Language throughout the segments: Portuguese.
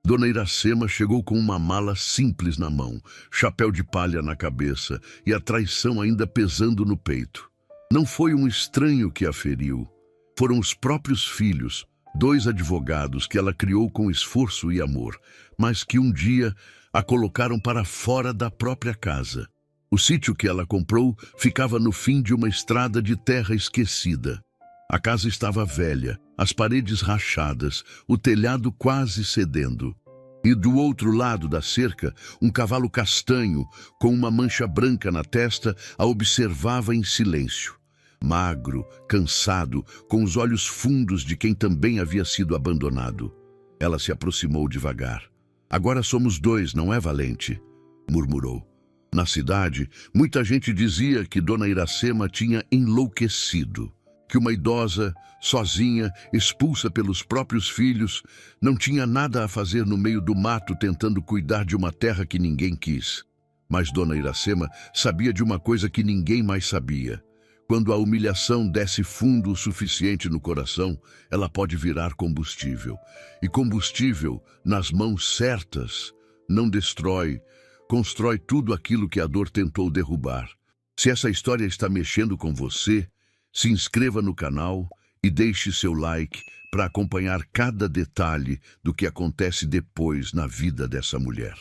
Dona Iracema chegou com uma mala simples na mão, chapéu de palha na cabeça e a traição ainda pesando no peito. Não foi um estranho que a feriu. Foram os próprios filhos, dois advogados que ela criou com esforço e amor, mas que um dia a colocaram para fora da própria casa. O sítio que ela comprou ficava no fim de uma estrada de terra esquecida. A casa estava velha, as paredes rachadas, o telhado quase cedendo. E do outro lado da cerca, um cavalo castanho, com uma mancha branca na testa, a observava em silêncio. Magro, cansado, com os olhos fundos de quem também havia sido abandonado. Ela se aproximou devagar. "Agora somos dois, não é, Valente?", murmurou. Na cidade, muita gente dizia que Dona Iracema tinha enlouquecido, que uma idosa, sozinha, expulsa pelos próprios filhos, não tinha nada a fazer no meio do mato tentando cuidar de uma terra que ninguém quis. Mas Dona Iracema sabia de uma coisa que ninguém mais sabia. Quando a humilhação desce fundo o suficiente no coração, ela pode virar combustível. E combustível, nas mãos certas, não destrói, constrói tudo aquilo que a dor tentou derrubar. Se essa história está mexendo com você, se inscreva no canal e deixe seu like para acompanhar cada detalhe do que acontece depois na vida dessa mulher.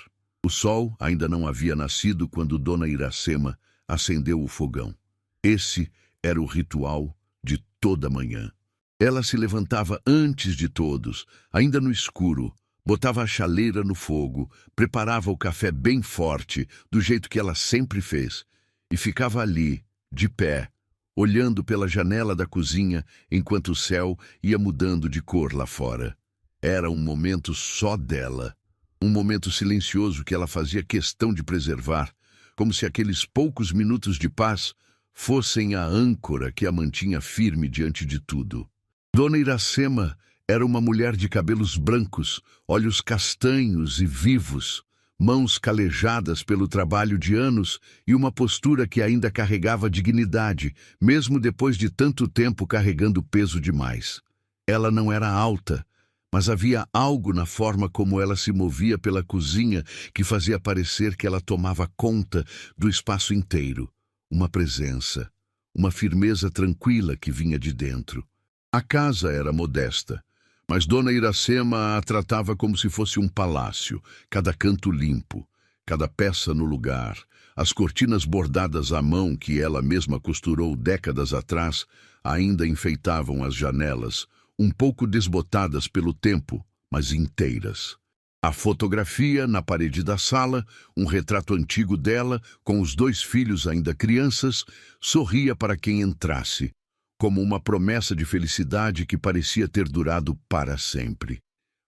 O sol ainda não havia nascido quando Dona Iracema acendeu o fogão. Esse era o ritual de toda manhã. Ela se levantava antes de todos, ainda no escuro, botava a chaleira no fogo, preparava o café bem forte, do jeito que ela sempre fez, e ficava ali, de pé, olhando pela janela da cozinha enquanto o céu ia mudando de cor lá fora. Era um momento só dela, um momento silencioso que ela fazia questão de preservar, como se aqueles poucos minutos de paz fossem a âncora que a mantinha firme diante de tudo. Dona Iracema era uma mulher de cabelos brancos, olhos castanhos e vivos, mãos calejadas pelo trabalho de anos e uma postura que ainda carregava dignidade, mesmo depois de tanto tempo carregando peso demais. Ela não era alta, mas havia algo na forma como ela se movia pela cozinha que fazia parecer que ela tomava conta do espaço inteiro. Uma presença, uma firmeza tranquila que vinha de dentro. A casa era modesta, mas Dona Iracema a tratava como se fosse um palácio, cada canto limpo, cada peça no lugar, as cortinas bordadas à mão que ela mesma costurou décadas atrás ainda enfeitavam as janelas, um pouco desbotadas pelo tempo, mas inteiras. A fotografia na parede da sala, um retrato antigo dela, com os dois filhos ainda crianças, sorria para quem entrasse, como uma promessa de felicidade que parecia ter durado para sempre.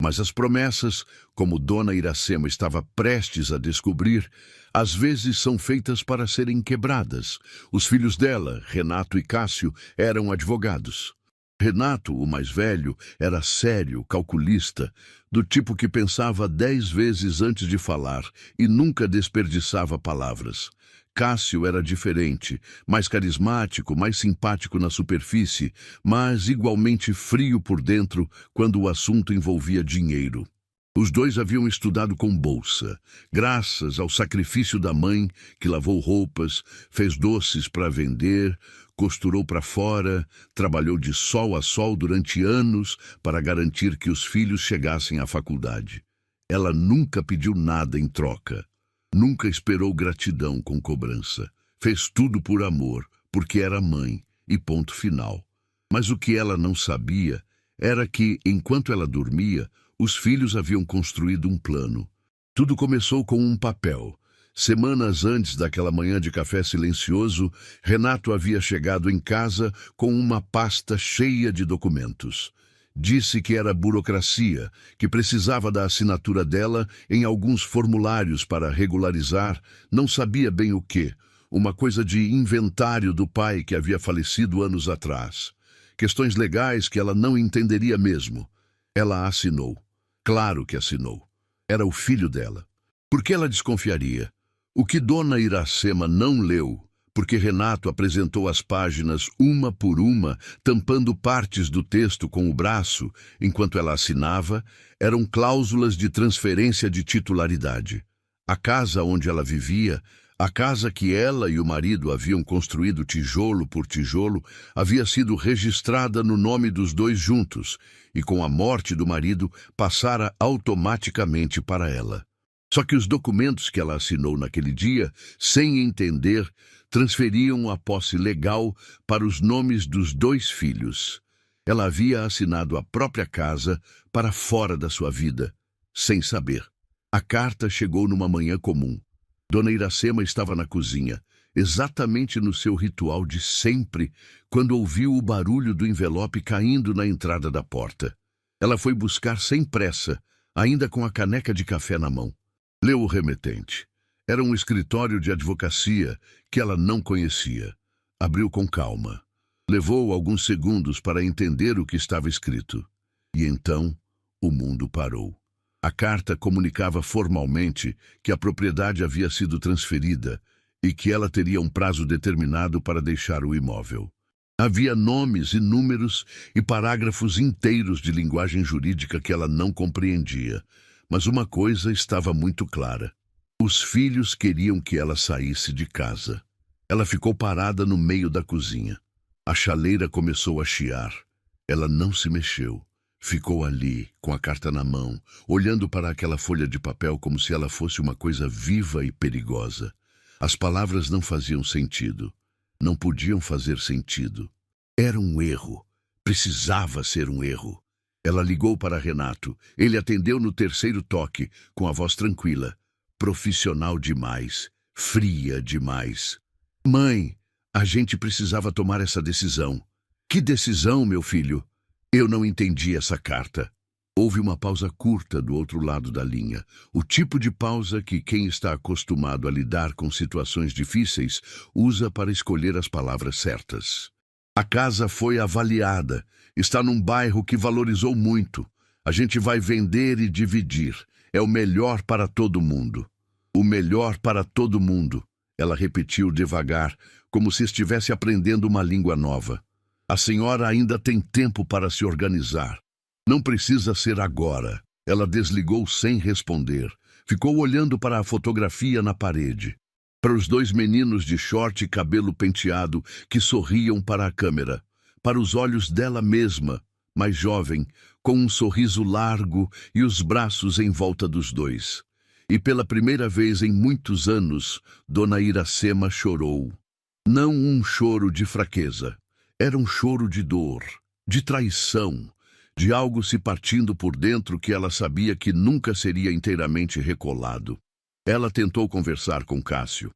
Mas as promessas, como Dona Iracema estava prestes a descobrir, às vezes são feitas para serem quebradas. Os filhos dela, Renato e Cássio, eram advogados. Renato, o mais velho, era sério, calculista, do tipo que pensava 10 vezes antes de falar e nunca desperdiçava palavras. Cássio era diferente, mais carismático, mais simpático na superfície, mas igualmente frio por dentro quando o assunto envolvia dinheiro. Os dois haviam estudado com bolsa, graças ao sacrifício da mãe, que lavou roupas, fez doces para vender, costurou para fora, trabalhou de sol a sol durante anos para garantir que os filhos chegassem à faculdade. Ela nunca pediu nada em troca. Nunca esperou gratidão com cobrança. Fez tudo por amor, porque era mãe, e ponto final. Mas o que ela não sabia era que, enquanto ela dormia, os filhos haviam construído um plano. Tudo começou com um papel. Semanas antes daquela manhã de café silencioso, Renato havia chegado em casa com uma pasta cheia de documentos. Disse que era burocracia, que precisava da assinatura dela em alguns formulários para regularizar, não sabia bem o quê, uma coisa de inventário do pai que havia falecido anos atrás. Questões legais que ela não entenderia mesmo. Ela assinou. Claro que assinou. Era o filho dela. Por que ela desconfiaria? O que Dona Iracema não leu, porque Renato apresentou as páginas uma por uma, tampando partes do texto com o braço, enquanto ela assinava, eram cláusulas de transferência de titularidade. A casa onde ela vivia, a casa que ela e o marido haviam construído tijolo por tijolo, havia sido registrada no nome dos dois juntos, e com a morte do marido passara automaticamente para ela. Só que os documentos que ela assinou naquele dia, sem entender, transferiam a posse legal para os nomes dos dois filhos. Ela havia assinado a própria casa para fora da sua vida, sem saber. A carta chegou numa manhã comum. Dona Iracema estava na cozinha, exatamente no seu ritual de sempre, quando ouviu o barulho do envelope caindo na entrada da porta. Ela foi buscar sem pressa, ainda com a caneca de café na mão. Leu o remetente. Era um escritório de advocacia que ela não conhecia. Abriu com calma. Levou alguns segundos para entender o que estava escrito. E então, o mundo parou. A carta comunicava formalmente que a propriedade havia sido transferida e que ela teria um prazo determinado para deixar o imóvel. Havia nomes e números e parágrafos inteiros de linguagem jurídica que ela não compreendia. Mas uma coisa estava muito clara. Os filhos queriam que ela saísse de casa. Ela ficou parada no meio da cozinha. A chaleira começou a chiar. Ela não se mexeu. Ficou ali, com a carta na mão, olhando para aquela folha de papel como se ela fosse uma coisa viva e perigosa. As palavras não faziam sentido. Não podiam fazer sentido. Era um erro. Precisava ser um erro. Ela ligou para Renato. Ele atendeu no terceiro toque, com a voz tranquila. Profissional demais. Fria demais. Mãe, a gente precisava tomar essa decisão. Que decisão, meu filho? Eu não entendi essa carta. Houve uma pausa curta do outro lado da linha. O tipo de pausa que quem está acostumado a lidar com situações difíceis usa para escolher as palavras certas. A casa foi avaliada. Está num bairro que valorizou muito. A gente vai vender e dividir. É o melhor para todo mundo. O melhor para todo mundo. Ela repetiu devagar, como se estivesse aprendendo uma língua nova. A senhora ainda tem tempo para se organizar. Não precisa ser agora. Ela desligou sem responder. Ficou olhando para a fotografia na parede. Para os dois meninos de short e cabelo penteado que sorriam para a câmera. Para os olhos dela mesma, mais jovem, com um sorriso largo e os braços em volta dos dois. E pela primeira vez em muitos anos, Dona Iracema chorou. Não um choro de fraqueza. Era um choro de dor, de traição, de algo se partindo por dentro que ela sabia que nunca seria inteiramente recolado. Ela tentou conversar com Cássio.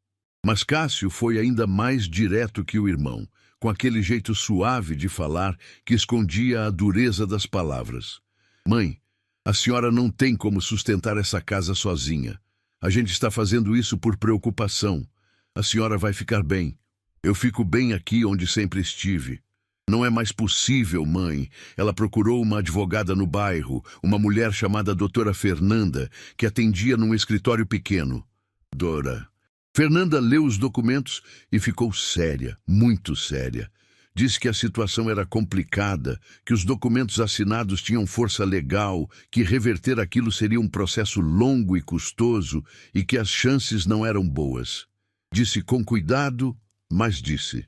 Mas Cássio foi ainda mais direto que o irmão, com aquele jeito suave de falar que escondia a dureza das palavras. Mãe, a senhora não tem como sustentar essa casa sozinha. A gente está fazendo isso por preocupação. A senhora vai ficar bem. Eu fico bem aqui onde sempre estive. Não é mais possível, mãe. Ela procurou uma advogada no bairro, uma mulher chamada doutora Fernanda, que atendia num escritório pequeno. Dora. Fernanda leu os documentos e ficou séria, muito séria. Disse que a situação era complicada, que os documentos assinados tinham força legal, que reverter aquilo seria um processo longo e custoso e que as chances não eram boas. Disse com cuidado, mas disse.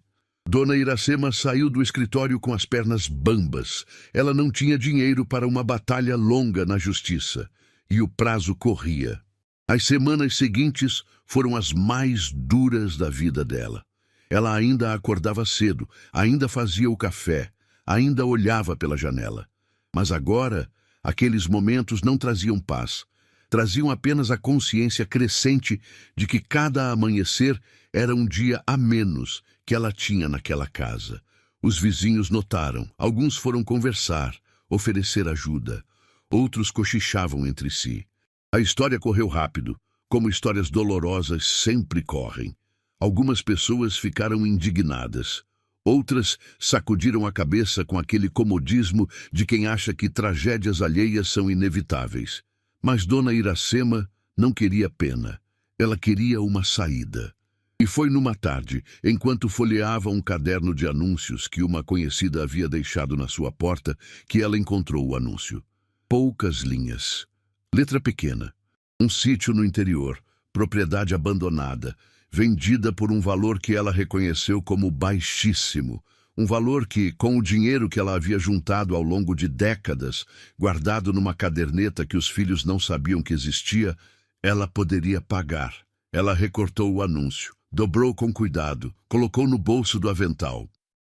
Dona Iracema saiu do escritório com as pernas bambas. Ela não tinha dinheiro para uma batalha longa na justiça. E o prazo corria. As semanas seguintes foram as mais duras da vida dela. Ela ainda acordava cedo, ainda fazia o café, ainda olhava pela janela. Mas agora, aqueles momentos não traziam paz. Traziam apenas a consciência crescente de que cada amanhecer era um dia a menos que ela tinha naquela casa. Os vizinhos notaram, alguns foram conversar, oferecer ajuda. Outros cochichavam entre si. A história correu rápido, como histórias dolorosas sempre correm. Algumas pessoas ficaram indignadas. Outras sacudiram a cabeça com aquele comodismo de quem acha que tragédias alheias são inevitáveis. Mas Dona Iracema não queria pena. Ela queria uma saída. E foi numa tarde, enquanto folheava um caderno de anúncios que uma conhecida havia deixado na sua porta, que ela encontrou o anúncio. Poucas linhas. Letra pequena. Um sítio no interior, propriedade abandonada, vendida por um valor que ela reconheceu como baixíssimo. Um valor que, com o dinheiro que ela havia juntado ao longo de décadas, guardado numa caderneta que os filhos não sabiam que existia, ela poderia pagar. Ela recortou o anúncio, dobrou com cuidado, colocou no bolso do avental.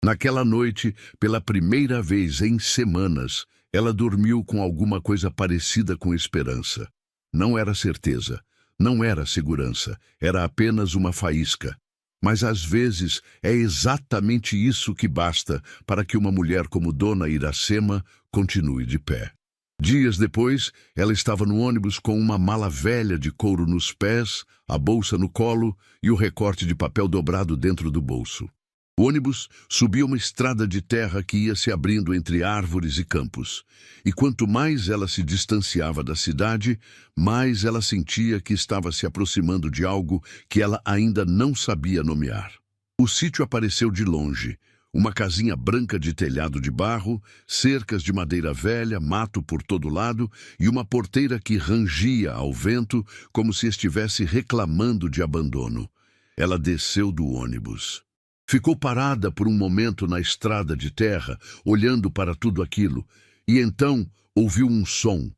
Naquela noite, pela primeira vez em semanas, ela dormiu com alguma coisa parecida com esperança. Não era certeza, não era segurança, era apenas uma faísca. Mas às vezes é exatamente isso que basta para que uma mulher como Dona Iracema continue de pé. Dias depois, ela estava no ônibus com uma mala velha de couro nos pés, a bolsa no colo e o recorte de papel dobrado dentro do bolso. O ônibus subia uma estrada de terra que ia se abrindo entre árvores e campos. E quanto mais ela se distanciava da cidade, mais ela sentia que estava se aproximando de algo que ela ainda não sabia nomear. O sítio apareceu de longe. Uma casinha branca de telhado de barro, cercas de madeira velha, mato por todo lado e uma porteira que rangia ao vento como se estivesse reclamando de abandono. Ela desceu do ônibus. Ficou parada por um momento na estrada de terra, olhando para tudo aquilo, e então ouviu um som,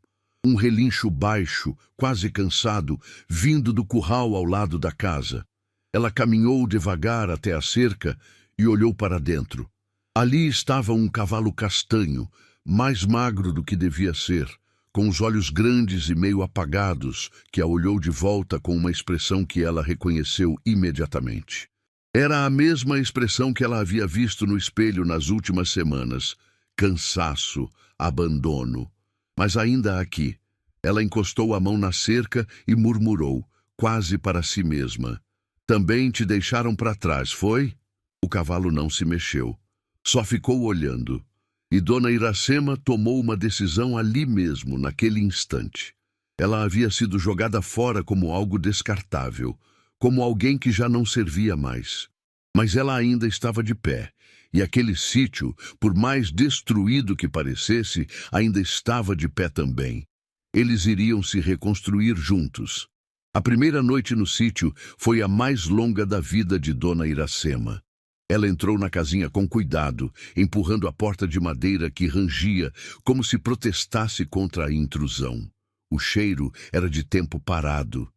um relincho baixo, quase cansado, vindo do curral ao lado da casa. Ela caminhou devagar até a cerca e olhou para dentro. Ali estava um cavalo castanho, mais magro do que devia ser, com os olhos grandes e meio apagados, que a olhou de volta com uma expressão que ela reconheceu imediatamente. Era a mesma expressão que ela havia visto no espelho nas últimas semanas. Cansaço, abandono. Mas ainda aqui. Ela encostou a mão na cerca e murmurou, quase para si mesma. Também te deixaram para trás, foi? O cavalo não se mexeu. Só ficou olhando. E Dona Iracema tomou uma decisão ali mesmo, naquele instante. Ela havia sido jogada fora como algo descartável, como alguém que já não servia mais. Mas ela ainda estava de pé, e aquele sítio, por mais destruído que parecesse, ainda estava de pé também. Eles iriam se reconstruir juntos. A primeira noite no sítio foi a mais longa da vida de Dona Iracema. Ela entrou na casinha com cuidado, empurrando a porta de madeira que rangia, como se protestasse contra a intrusão. O cheiro era de tempo parado,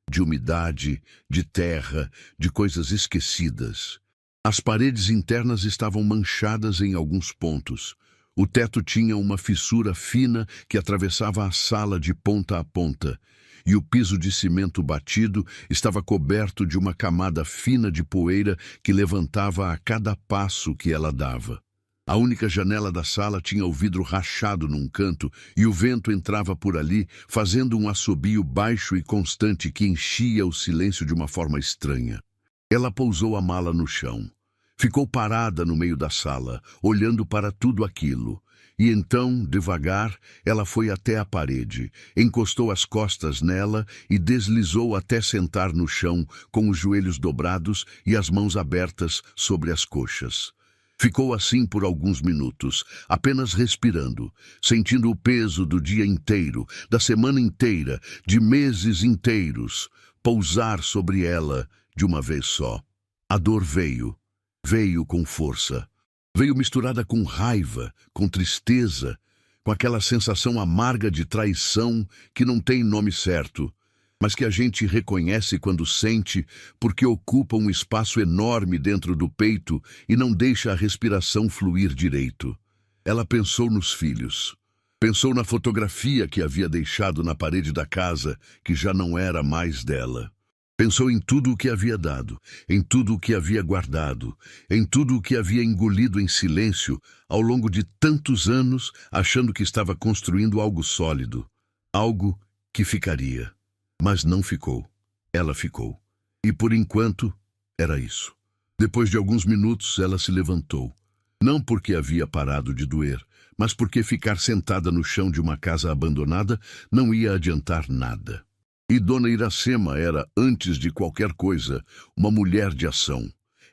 de umidade, de terra, de coisas esquecidas. As paredes internas estavam manchadas em alguns pontos. O teto tinha uma fissura fina que atravessava a sala de ponta a ponta, e o piso de cimento batido estava coberto de uma camada fina de poeira que levantava a cada passo que ela dava. A única janela da sala tinha o vidro rachado num canto e o vento entrava por ali, fazendo um assobio baixo e constante que enchia o silêncio de uma forma estranha. Ela pousou a mala no chão. Ficou parada no meio da sala, olhando para tudo aquilo. E então, devagar, ela foi até a parede, encostou as costas nela e deslizou até sentar no chão, com os joelhos dobrados e as mãos abertas sobre as coxas. Ficou assim por alguns minutos, apenas respirando, sentindo o peso do dia inteiro, da semana inteira, de meses inteiros, pousar sobre ela de uma vez só. A dor veio com força. Veio misturada com raiva, com tristeza, com aquela sensação amarga de traição que não tem nome certo, mas que a gente reconhece quando sente porque ocupa um espaço enorme dentro do peito e não deixa a respiração fluir direito. Ela pensou nos filhos. Pensou na fotografia que havia deixado na parede da casa, que já não era mais dela. Pensou em tudo o que havia dado, em tudo o que havia guardado, em tudo o que havia engolido em silêncio ao longo de tantos anos, achando que estava construindo algo sólido, algo que ficaria. Mas não ficou. Ela ficou. E por enquanto, era isso. Depois de alguns minutos, ela se levantou. Não porque havia parado de doer, mas porque ficar sentada no chão de uma casa abandonada não ia adiantar nada. E Dona Iracema era, antes de qualquer coisa, uma mulher de ação.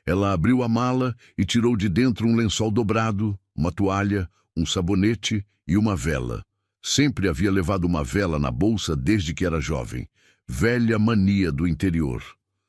Ela abriu a mala e tirou de dentro um lençol dobrado, uma toalha, um sabonete e uma vela. Sempre havia levado uma vela na bolsa desde que era jovem. Velha mania do interior.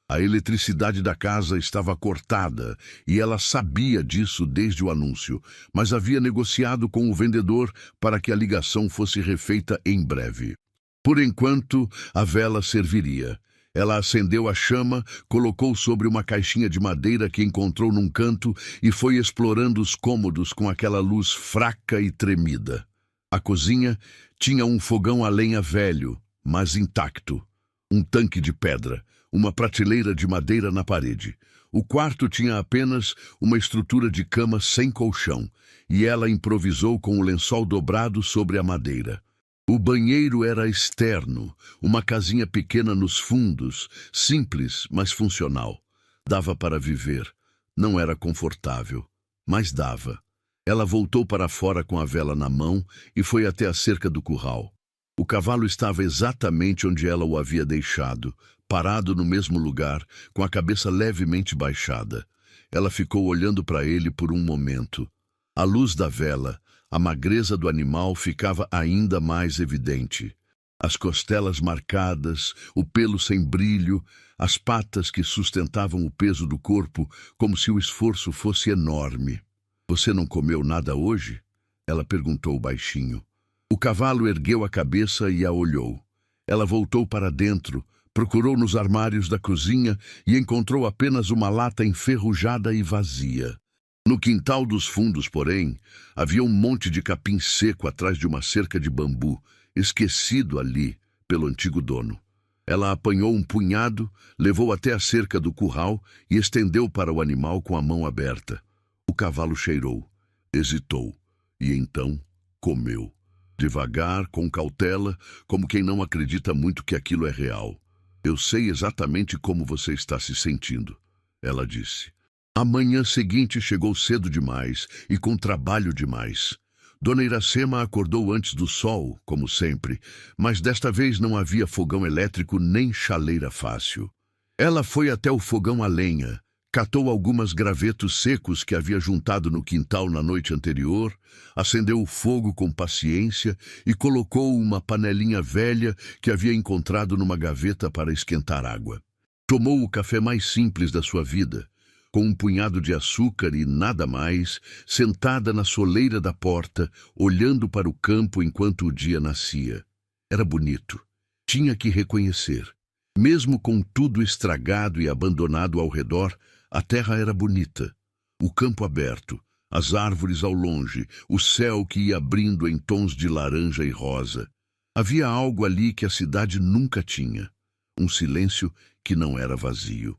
A eletricidade da casa estava cortada e ela sabia disso desde o anúncio, mas havia negociado com o vendedor para que a ligação fosse refeita em breve. Por enquanto, a vela serviria. Ela acendeu a chama, colocou sobre uma caixinha de madeira que encontrou num canto e foi explorando os cômodos com aquela luz fraca e tremida. A cozinha tinha um fogão a lenha velho, mas intacto. Um tanque de pedra, uma prateleira de madeira na parede. O quarto tinha apenas uma estrutura de cama sem colchão, e ela improvisou com o lençol dobrado sobre a madeira. O banheiro era externo, uma casinha pequena nos fundos, simples, mas funcional. Dava para viver. Não era confortável, mas dava. Ela voltou para fora com a vela na mão e foi até a cerca do curral. O cavalo estava exatamente onde ela o havia deixado, parado no mesmo lugar, com a cabeça levemente baixada. Ela ficou olhando para ele por um momento. À luz da vela, a magreza do animal ficava ainda mais evidente. As costelas marcadas, o pelo sem brilho, as patas que sustentavam o peso do corpo, como se o esforço fosse enorme. "Você não comeu nada hoje?" ela perguntou baixinho. O cavalo ergueu a cabeça e a olhou. Ela voltou para dentro, procurou nos armários da cozinha e encontrou apenas uma lata enferrujada e vazia. No quintal dos fundos, porém, havia um monte de capim seco atrás de uma cerca de bambu, esquecido ali pelo antigo dono. Ela apanhou um punhado, levou até a cerca do curral e estendeu para o animal com a mão aberta. O cavalo cheirou, hesitou e então comeu. Devagar, com cautela, como quem não acredita muito que aquilo é real. "Eu sei exatamente como você está se sentindo", ela disse. A manhã seguinte chegou cedo demais e com trabalho demais. Dona Iracema acordou antes do sol, como sempre, mas desta vez não havia fogão elétrico nem chaleira fácil. Ela foi até o fogão a lenha, catou algumas gravetos secos que havia juntado no quintal na noite anterior, acendeu o fogo com paciência e colocou uma panelinha velha que havia encontrado numa gaveta para esquentar água. Tomou o café mais simples da sua vida, com um punhado de açúcar e nada mais, sentada na soleira da porta, olhando para o campo enquanto o dia nascia. Era bonito. Tinha que reconhecer. Mesmo com tudo estragado e abandonado ao redor, a terra era bonita. O campo aberto, as árvores ao longe, o céu que ia abrindo em tons de laranja e rosa. Havia algo ali que a cidade nunca tinha. Um silêncio que não era vazio.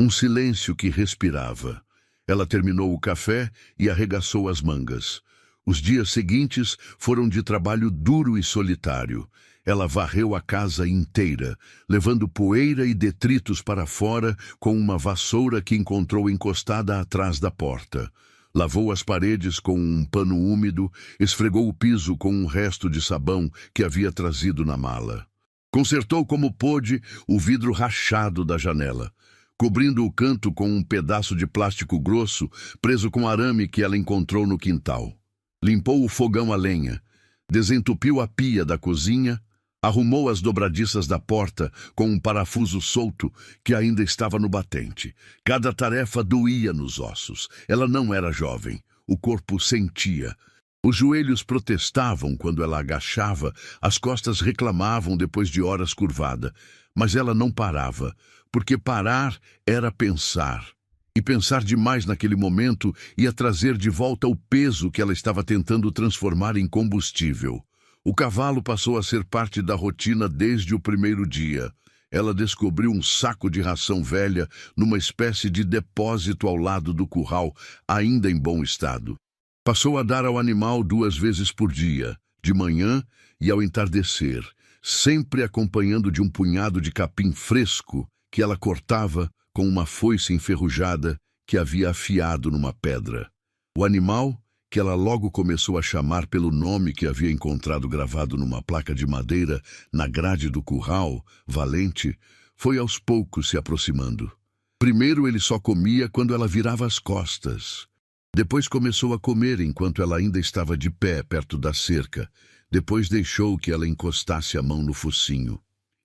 Um silêncio que respirava. Ela terminou o café e arregaçou as mangas. Os dias seguintes foram de trabalho duro e solitário. Ela varreu a casa inteira, levando poeira e detritos para fora com uma vassoura que encontrou encostada atrás da porta. Lavou as paredes com um pano úmido, esfregou o piso com um resto de sabão que havia trazido na mala. Consertou como pôde o vidro rachado da janela, cobrindo o canto com um pedaço de plástico grosso preso com arame que ela encontrou no quintal. Limpou o fogão a lenha, desentupiu a pia da cozinha, arrumou as dobradiças da porta com um parafuso solto que ainda estava no batente. Cada tarefa doía nos ossos. Ela não era jovem. O corpo sentia. Os joelhos protestavam quando ela agachava, as costas reclamavam depois de horas curvada. Mas ela não parava, porque parar era pensar. E pensar demais naquele momento ia trazer de volta o peso que ela estava tentando transformar em combustível. O cavalo passou a ser parte da rotina desde o primeiro dia. Ela descobriu um saco de ração velha numa espécie de depósito ao lado do curral, ainda em bom estado. Passou a dar ao animal 2 vezes por dia, de manhã e ao entardecer, sempre acompanhando de um punhado de capim fresco que ela cortava com uma foice enferrujada que havia afiado numa pedra. O animal, que ela logo começou a chamar pelo nome que havia encontrado gravado numa placa de madeira na grade do curral, Valente, foi aos poucos se aproximando. Primeiro ele só comia quando ela virava as costas. Depois começou a comer enquanto ela ainda estava de pé perto da cerca. Depois deixou que ela encostasse a mão no focinho.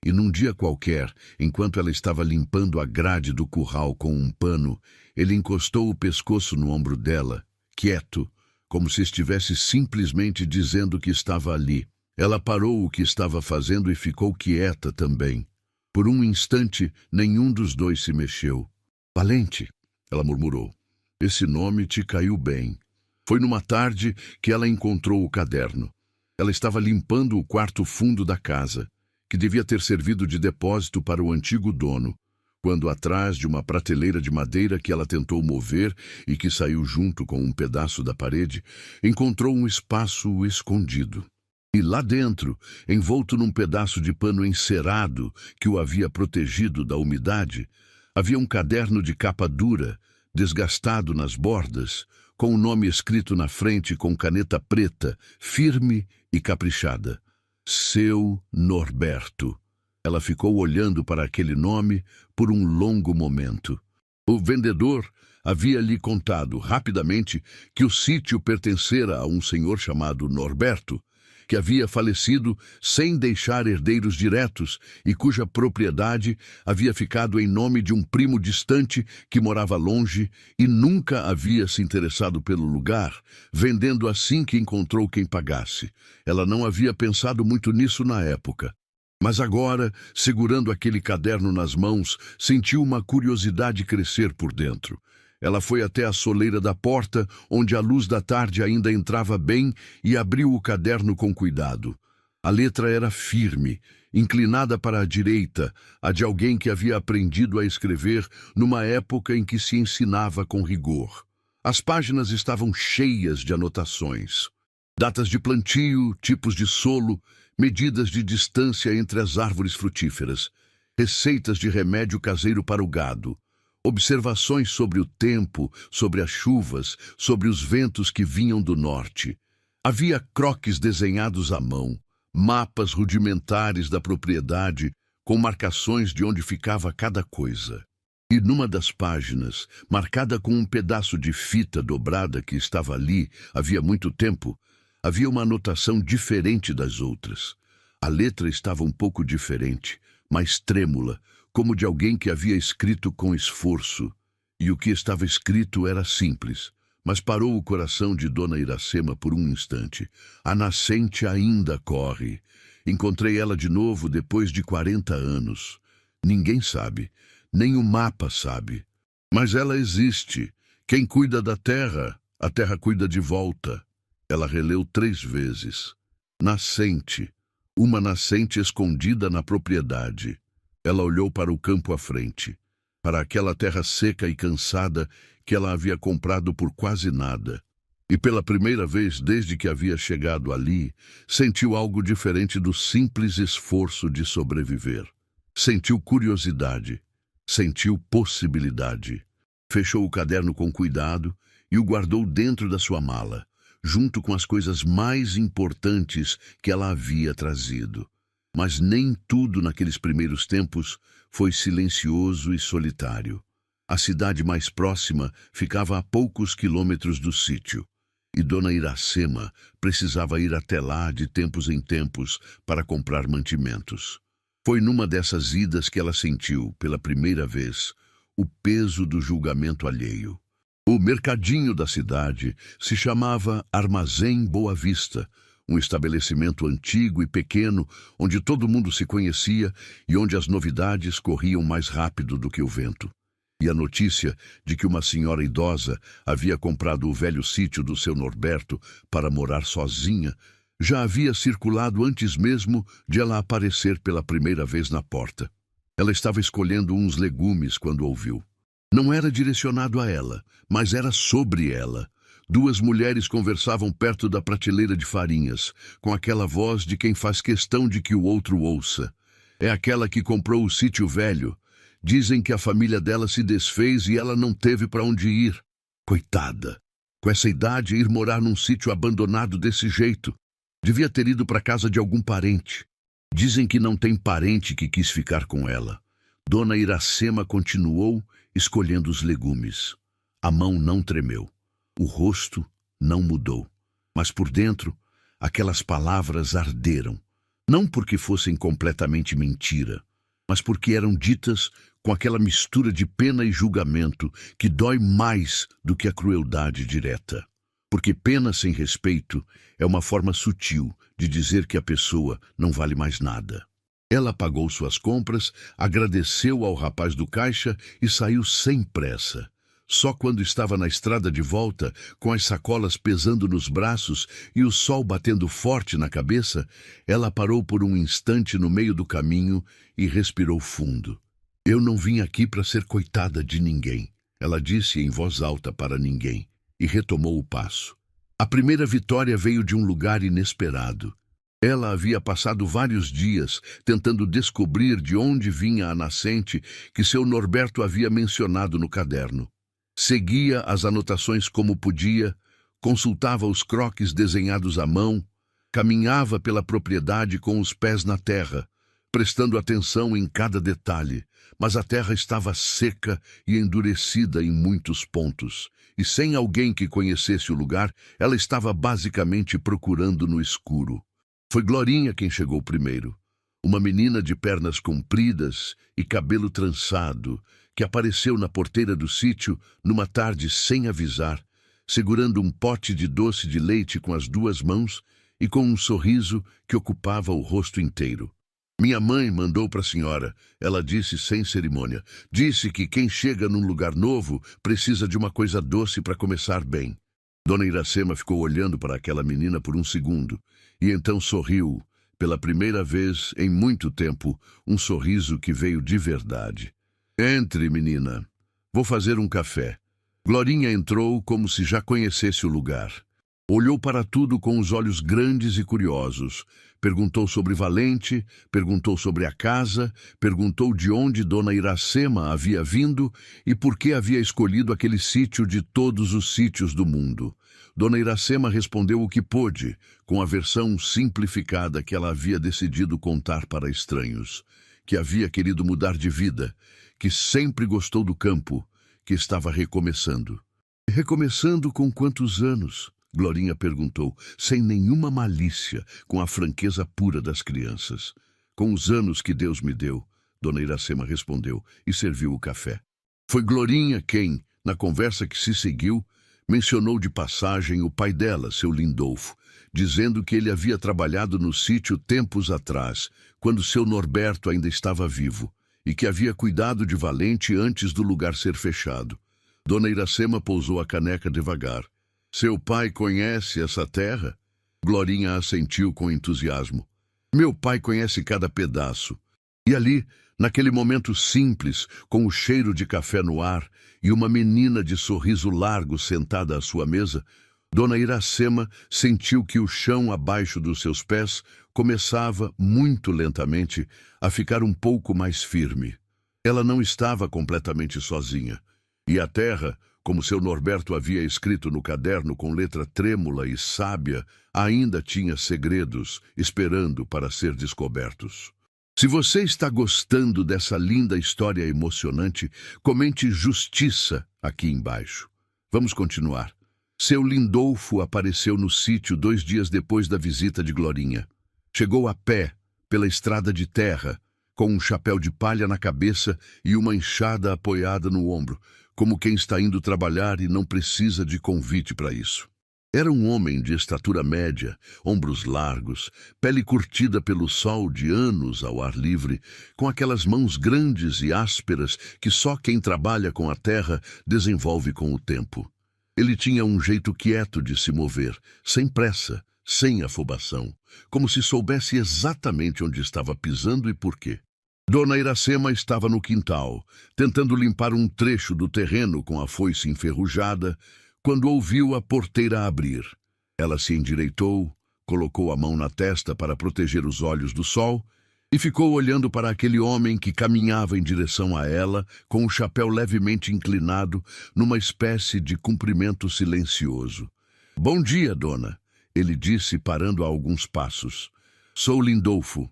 E num dia qualquer, enquanto ela estava limpando a grade do curral com um pano, ele encostou o pescoço no ombro dela, quieto, como se estivesse simplesmente dizendo que estava ali. Ela parou o que estava fazendo e ficou quieta também. Por um instante, nenhum dos dois se mexeu. Valente, ela murmurou. Esse nome te caiu bem. Foi numa tarde que ela encontrou o caderno. Ela estava limpando o quarto fundo da casa, que devia ter servido de depósito para o antigo dono, quando atrás de uma prateleira de madeira que ela tentou mover e que saiu junto com um pedaço da parede, encontrou um espaço escondido. E lá dentro, envolto num pedaço de pano encerado que o havia protegido da umidade, havia um caderno de capa dura, desgastado nas bordas, com o nome escrito na frente com caneta preta, firme e caprichada. Seu Norberto. Ela ficou olhando para aquele nome por um longo momento. O vendedor havia lhe contado rapidamente que o sítio pertencera a um senhor chamado Norberto, que havia falecido sem deixar herdeiros diretos e cuja propriedade havia ficado em nome de um primo distante que morava longe e nunca havia se interessado pelo lugar, vendendo assim que encontrou quem pagasse. Ela não havia pensado muito nisso na época. Mas agora, segurando aquele caderno nas mãos, sentiu uma curiosidade crescer por dentro. Ela foi até a soleira da porta, onde a luz da tarde ainda entrava bem, e abriu o caderno com cuidado. A letra era firme, inclinada para a direita, a de alguém que havia aprendido a escrever numa época em que se ensinava com rigor. As páginas estavam cheias de anotações. Datas de plantio, tipos de solo, medidas de distância entre as árvores frutíferas, receitas de remédio caseiro para o gado, observações sobre o tempo, sobre as chuvas, sobre os ventos que vinham do norte. Havia croquis desenhados à mão, mapas rudimentares da propriedade, com marcações de onde ficava cada coisa. E numa das páginas, marcada com um pedaço de fita dobrada que estava ali havia muito tempo, havia uma anotação diferente das outras. A letra estava um pouco diferente, mais trêmula, como de alguém que havia escrito com esforço. E o que estava escrito era simples, mas parou o coração de Dona Iracema por um instante. A nascente ainda corre. Encontrei ela de novo depois de 40 anos. Ninguém sabe, nem o mapa sabe. Mas ela existe. Quem cuida da terra, a terra cuida de volta. Ela releu 3 vezes. Nascente. Uma nascente escondida na propriedade. Ela olhou para o campo à frente, para aquela terra seca e cansada que ela havia comprado por quase nada. E pela primeira vez desde que havia chegado ali, sentiu algo diferente do simples esforço de sobreviver. Sentiu curiosidade, sentiu possibilidade. Fechou o caderno com cuidado e o guardou dentro da sua mala, junto com as coisas mais importantes que ela havia trazido. Mas nem tudo naqueles primeiros tempos foi silencioso e solitário. A cidade mais próxima ficava a poucos quilômetros do sítio, e Dona Iracema precisava ir até lá de tempos em tempos para comprar mantimentos. Foi numa dessas idas que ela sentiu, pela primeira vez, o peso do julgamento alheio. O mercadinho da cidade se chamava Armazém Boa Vista, um estabelecimento antigo e pequeno, onde todo mundo se conhecia e onde as novidades corriam mais rápido do que o vento. E a notícia de que uma senhora idosa havia comprado o velho sítio do seu Norberto para morar sozinha já havia circulado antes mesmo de ela aparecer pela primeira vez na porta. Ela estava escolhendo uns legumes quando ouviu. Não era direcionado a ela, mas era sobre ela. 2 mulheres conversavam perto da prateleira de farinhas, com aquela voz de quem faz questão de que o outro ouça. É aquela que comprou o sítio velho. Dizem que a família dela se desfez e ela não teve para onde ir. Coitada! Com essa idade, ir morar num sítio abandonado desse jeito. Devia ter ido para casa de algum parente. Dizem que não tem parente que quis ficar com ela. Dona Iracema continuou escolhendo os legumes. A mão não tremeu. O rosto não mudou. Mas por dentro, aquelas palavras arderam. Não porque fossem completamente mentira, mas porque eram ditas com aquela mistura de pena e julgamento que dói mais do que a crueldade direta. Porque pena sem respeito é uma forma sutil de dizer que a pessoa não vale mais nada. Ela pagou suas compras, agradeceu ao rapaz do caixa e saiu sem pressa. Só quando estava na estrada de volta, com as sacolas pesando nos braços e o sol batendo forte na cabeça, ela parou por um instante no meio do caminho e respirou fundo. Eu não vim aqui para ser coitada de ninguém, ela disse em voz alta para ninguém, e retomou o passo. A primeira vitória veio de um lugar inesperado. Ela havia passado vários dias tentando descobrir de onde vinha a nascente que seu Norberto havia mencionado no caderno. Seguia as anotações como podia, consultava os croquis desenhados à mão, caminhava pela propriedade com os pés na terra, prestando atenção em cada detalhe, mas a terra estava seca e endurecida em muitos pontos, e sem alguém que conhecesse o lugar, ela estava basicamente procurando no escuro. Foi Glorinha quem chegou primeiro, uma menina de pernas compridas e cabelo trançado, que apareceu na porteira do sítio numa tarde sem avisar, segurando um pote de doce de leite com as duas mãos e com um sorriso que ocupava o rosto inteiro. Minha mãe mandou para a senhora, ela disse sem cerimônia. Disse que quem chega num lugar novo precisa de uma coisa doce para começar bem. Dona Iracema ficou olhando para aquela menina por um segundo e então sorriu, pela primeira vez em muito tempo, um sorriso que veio de verdade. Entre, menina. Vou fazer um café. Glorinha entrou como se já conhecesse o lugar. Olhou para tudo com os olhos grandes e curiosos. Perguntou sobre Valente, perguntou sobre a casa, perguntou de onde Dona Iracema havia vindo e por que havia escolhido aquele sítio de todos os sítios do mundo. Dona Iracema respondeu o que pôde, com a versão simplificada que ela havia decidido contar para estranhos. Que havia querido mudar de vida, que sempre gostou do campo, que estava recomeçando. Recomeçando com quantos anos? Glorinha perguntou, sem nenhuma malícia, com a franqueza pura das crianças. Com os anos que Deus me deu, Dona Iracema respondeu e serviu o café. Foi Glorinha quem, na conversa que se seguiu, mencionou de passagem o pai dela, seu Lindolfo, dizendo que ele havia trabalhado no sítio tempos atrás, quando seu Norberto ainda estava vivo, e que havia cuidado de Valente antes do lugar ser fechado. Dona Iracema pousou a caneca devagar. Seu pai conhece essa terra? Glorinha assentiu com entusiasmo. Meu pai conhece cada pedaço. E ali, naquele momento simples, com o cheiro de café no ar e uma menina de sorriso largo sentada à sua mesa, Dona Iracema sentiu que o chão abaixo dos seus pés começava, muito lentamente, a ficar um pouco mais firme. Ela não estava completamente sozinha. E a terra, como seu Norberto havia escrito no caderno com letra trêmula e sábia, ainda tinha segredos esperando para ser descobertos. Se você está gostando dessa linda história emocionante, comente justiça aqui embaixo. Vamos continuar. Seu Lindolfo apareceu no sítio 2 dias depois da visita de Glorinha. Chegou a pé, pela estrada de terra, com um chapéu de palha na cabeça e uma enxada apoiada no ombro, como quem está indo trabalhar e não precisa de convite para isso. Era um homem de estatura média, ombros largos, pele curtida pelo sol de anos ao ar livre, com aquelas mãos grandes e ásperas que só quem trabalha com a terra desenvolve com o tempo. Ele tinha um jeito quieto de se mover, sem pressa, sem afobação, como se soubesse exatamente onde estava pisando e por quê. Dona Iracema estava no quintal, tentando limpar um trecho do terreno com a foice enferrujada, quando ouviu a porteira abrir. Ela se endireitou, colocou a mão na testa para proteger os olhos do sol e ficou olhando para aquele homem que caminhava em direção a ela, com o chapéu levemente inclinado, numa espécie de cumprimento silencioso. "Bom dia, dona", ele disse, parando a alguns passos. "Sou Lindolfo,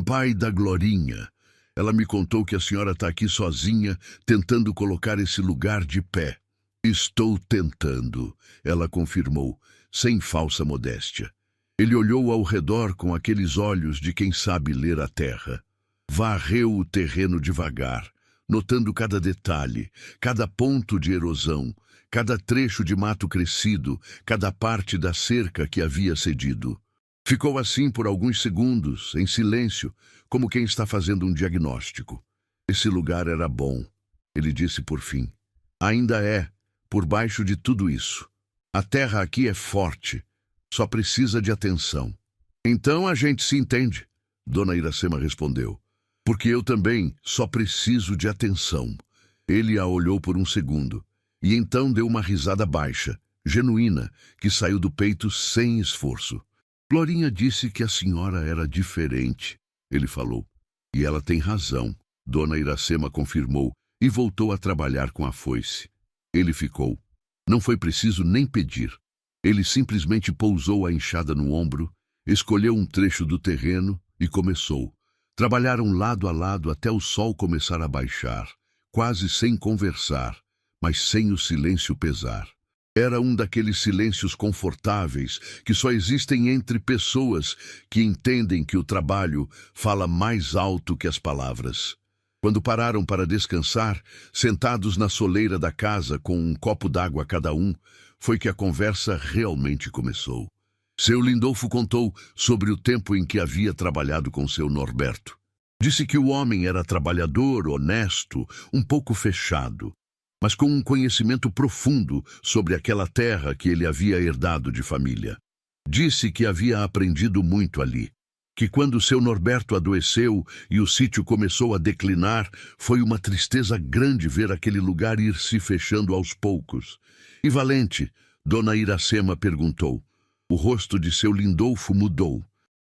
pai da Glorinha. Ela me contou que a senhora está aqui sozinha, tentando colocar esse lugar de pé." "Estou tentando", ela confirmou, sem falsa modéstia. Ele olhou ao redor com aqueles olhos de quem sabe ler a terra. Varreu o terreno devagar, notando cada detalhe, cada ponto de erosão, cada trecho de mato crescido, cada parte da cerca que havia cedido. Ficou assim por alguns segundos, em silêncio, como quem está fazendo um diagnóstico. "Esse lugar era bom", ele disse por fim. "Ainda é, por baixo de tudo isso. A terra aqui é forte. Só precisa de atenção." "Então a gente se entende", Dona Iracema respondeu. "Porque eu também só preciso de atenção." Ele a olhou por um segundo, e então deu uma risada baixa, genuína, que saiu do peito sem esforço. "Glorinha disse que a senhora era diferente", ele falou. "E ela tem razão", Dona Iracema confirmou, e voltou a trabalhar com a foice. Ele ficou. Não foi preciso nem pedir. Ele simplesmente pousou a enxada no ombro, escolheu um trecho do terreno e começou. Trabalharam lado a lado até o sol começar a baixar, quase sem conversar, mas sem o silêncio pesar. Era um daqueles silêncios confortáveis que só existem entre pessoas que entendem que o trabalho fala mais alto que as palavras. Quando pararam para descansar, sentados na soleira da casa com um copo d'água cada um, foi que a conversa realmente começou. Seu Lindolfo contou sobre o tempo em que havia trabalhado com seu Norberto. Disse que o homem era trabalhador, honesto, um pouco fechado, mas com um conhecimento profundo sobre aquela terra que ele havia herdado de família. Disse que havia aprendido muito ali, que quando seu Norberto adoeceu e o sítio começou a declinar, foi uma tristeza grande ver aquele lugar ir se fechando aos poucos. "E Valente?", Dona Iracema perguntou. O rosto de seu Lindolfo mudou,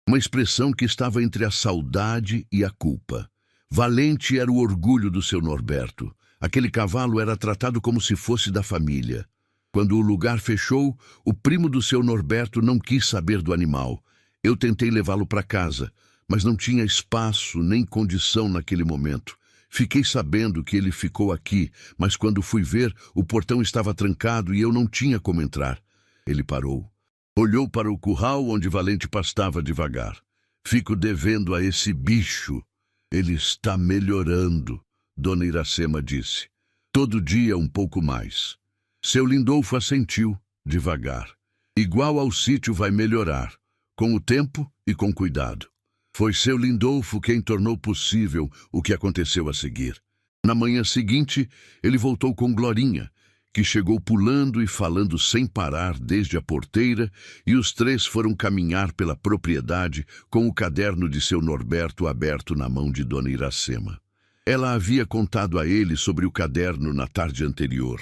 uma expressão que estava entre a saudade e a culpa. Valente era o orgulho do seu Norberto. Aquele cavalo era tratado como se fosse da família. Quando o lugar fechou, o primo do seu Norberto não quis saber do animal. Eu tentei levá-lo para casa, mas não tinha espaço nem condição naquele momento. Fiquei sabendo que ele ficou aqui, mas quando fui ver, o portão estava trancado e eu não tinha como entrar." Ele parou. Olhou para o curral onde Valente pastava devagar. "Fico devendo a esse bicho. Ele está melhorando", Dona Iracema disse. "Todo dia um pouco mais." Seu Lindolfo assentiu, devagar. "Igual ao sítio vai melhorar, com o tempo e com cuidado." Foi seu Lindolfo quem tornou possível o que aconteceu a seguir. Na manhã seguinte, ele voltou com Glorinha, que chegou pulando e falando sem parar desde a porteira, e os três foram caminhar pela propriedade com o caderno de seu Norberto aberto na mão de Dona Iracema. Ela havia contado a ele sobre o caderno na tarde anterior,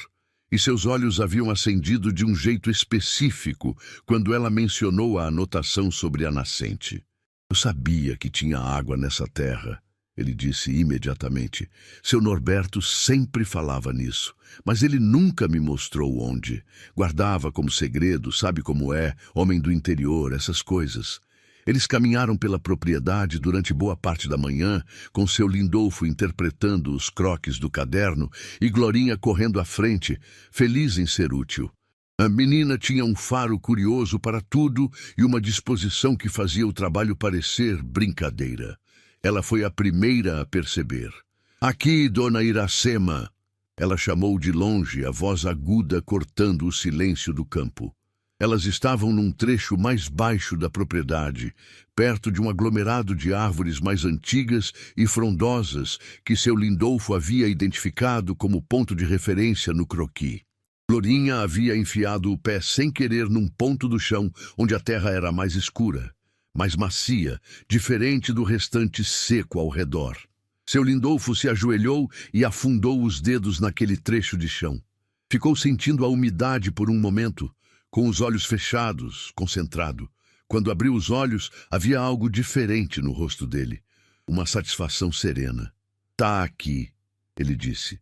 e seus olhos haviam acendido de um jeito específico quando ela mencionou a anotação sobre a nascente. "Eu sabia que tinha água nessa terra", ele disse imediatamente. Seu Norberto sempre falava nisso, mas ele nunca me mostrou onde. Guardava como segredo, sabe como é, homem do interior, essas coisas. Eles caminharam pela propriedade durante boa parte da manhã, com seu Lindolfo interpretando os croques do caderno e Glorinha correndo à frente, feliz em ser útil. A menina tinha um faro curioso para tudo e uma disposição que fazia o trabalho parecer brincadeira. Ela foi a primeira a perceber. "Aqui, Dona Iracema!" Ela chamou de longe, a voz aguda cortando o silêncio do campo. Elas estavam num trecho mais baixo da propriedade, perto de um aglomerado de árvores mais antigas e frondosas que seu Lindolfo havia identificado como ponto de referência no croquis. Glorinha havia enfiado o pé sem querer num ponto do chão onde a terra era mais escura, mais macia, diferente do restante seco ao redor. Seu Lindolfo se ajoelhou e afundou os dedos naquele trecho de chão. Ficou sentindo a umidade por um momento, com os olhos fechados, concentrado. Quando abriu os olhos, havia algo diferente no rosto dele. uma satisfação serena. Tá aqui, ele disse,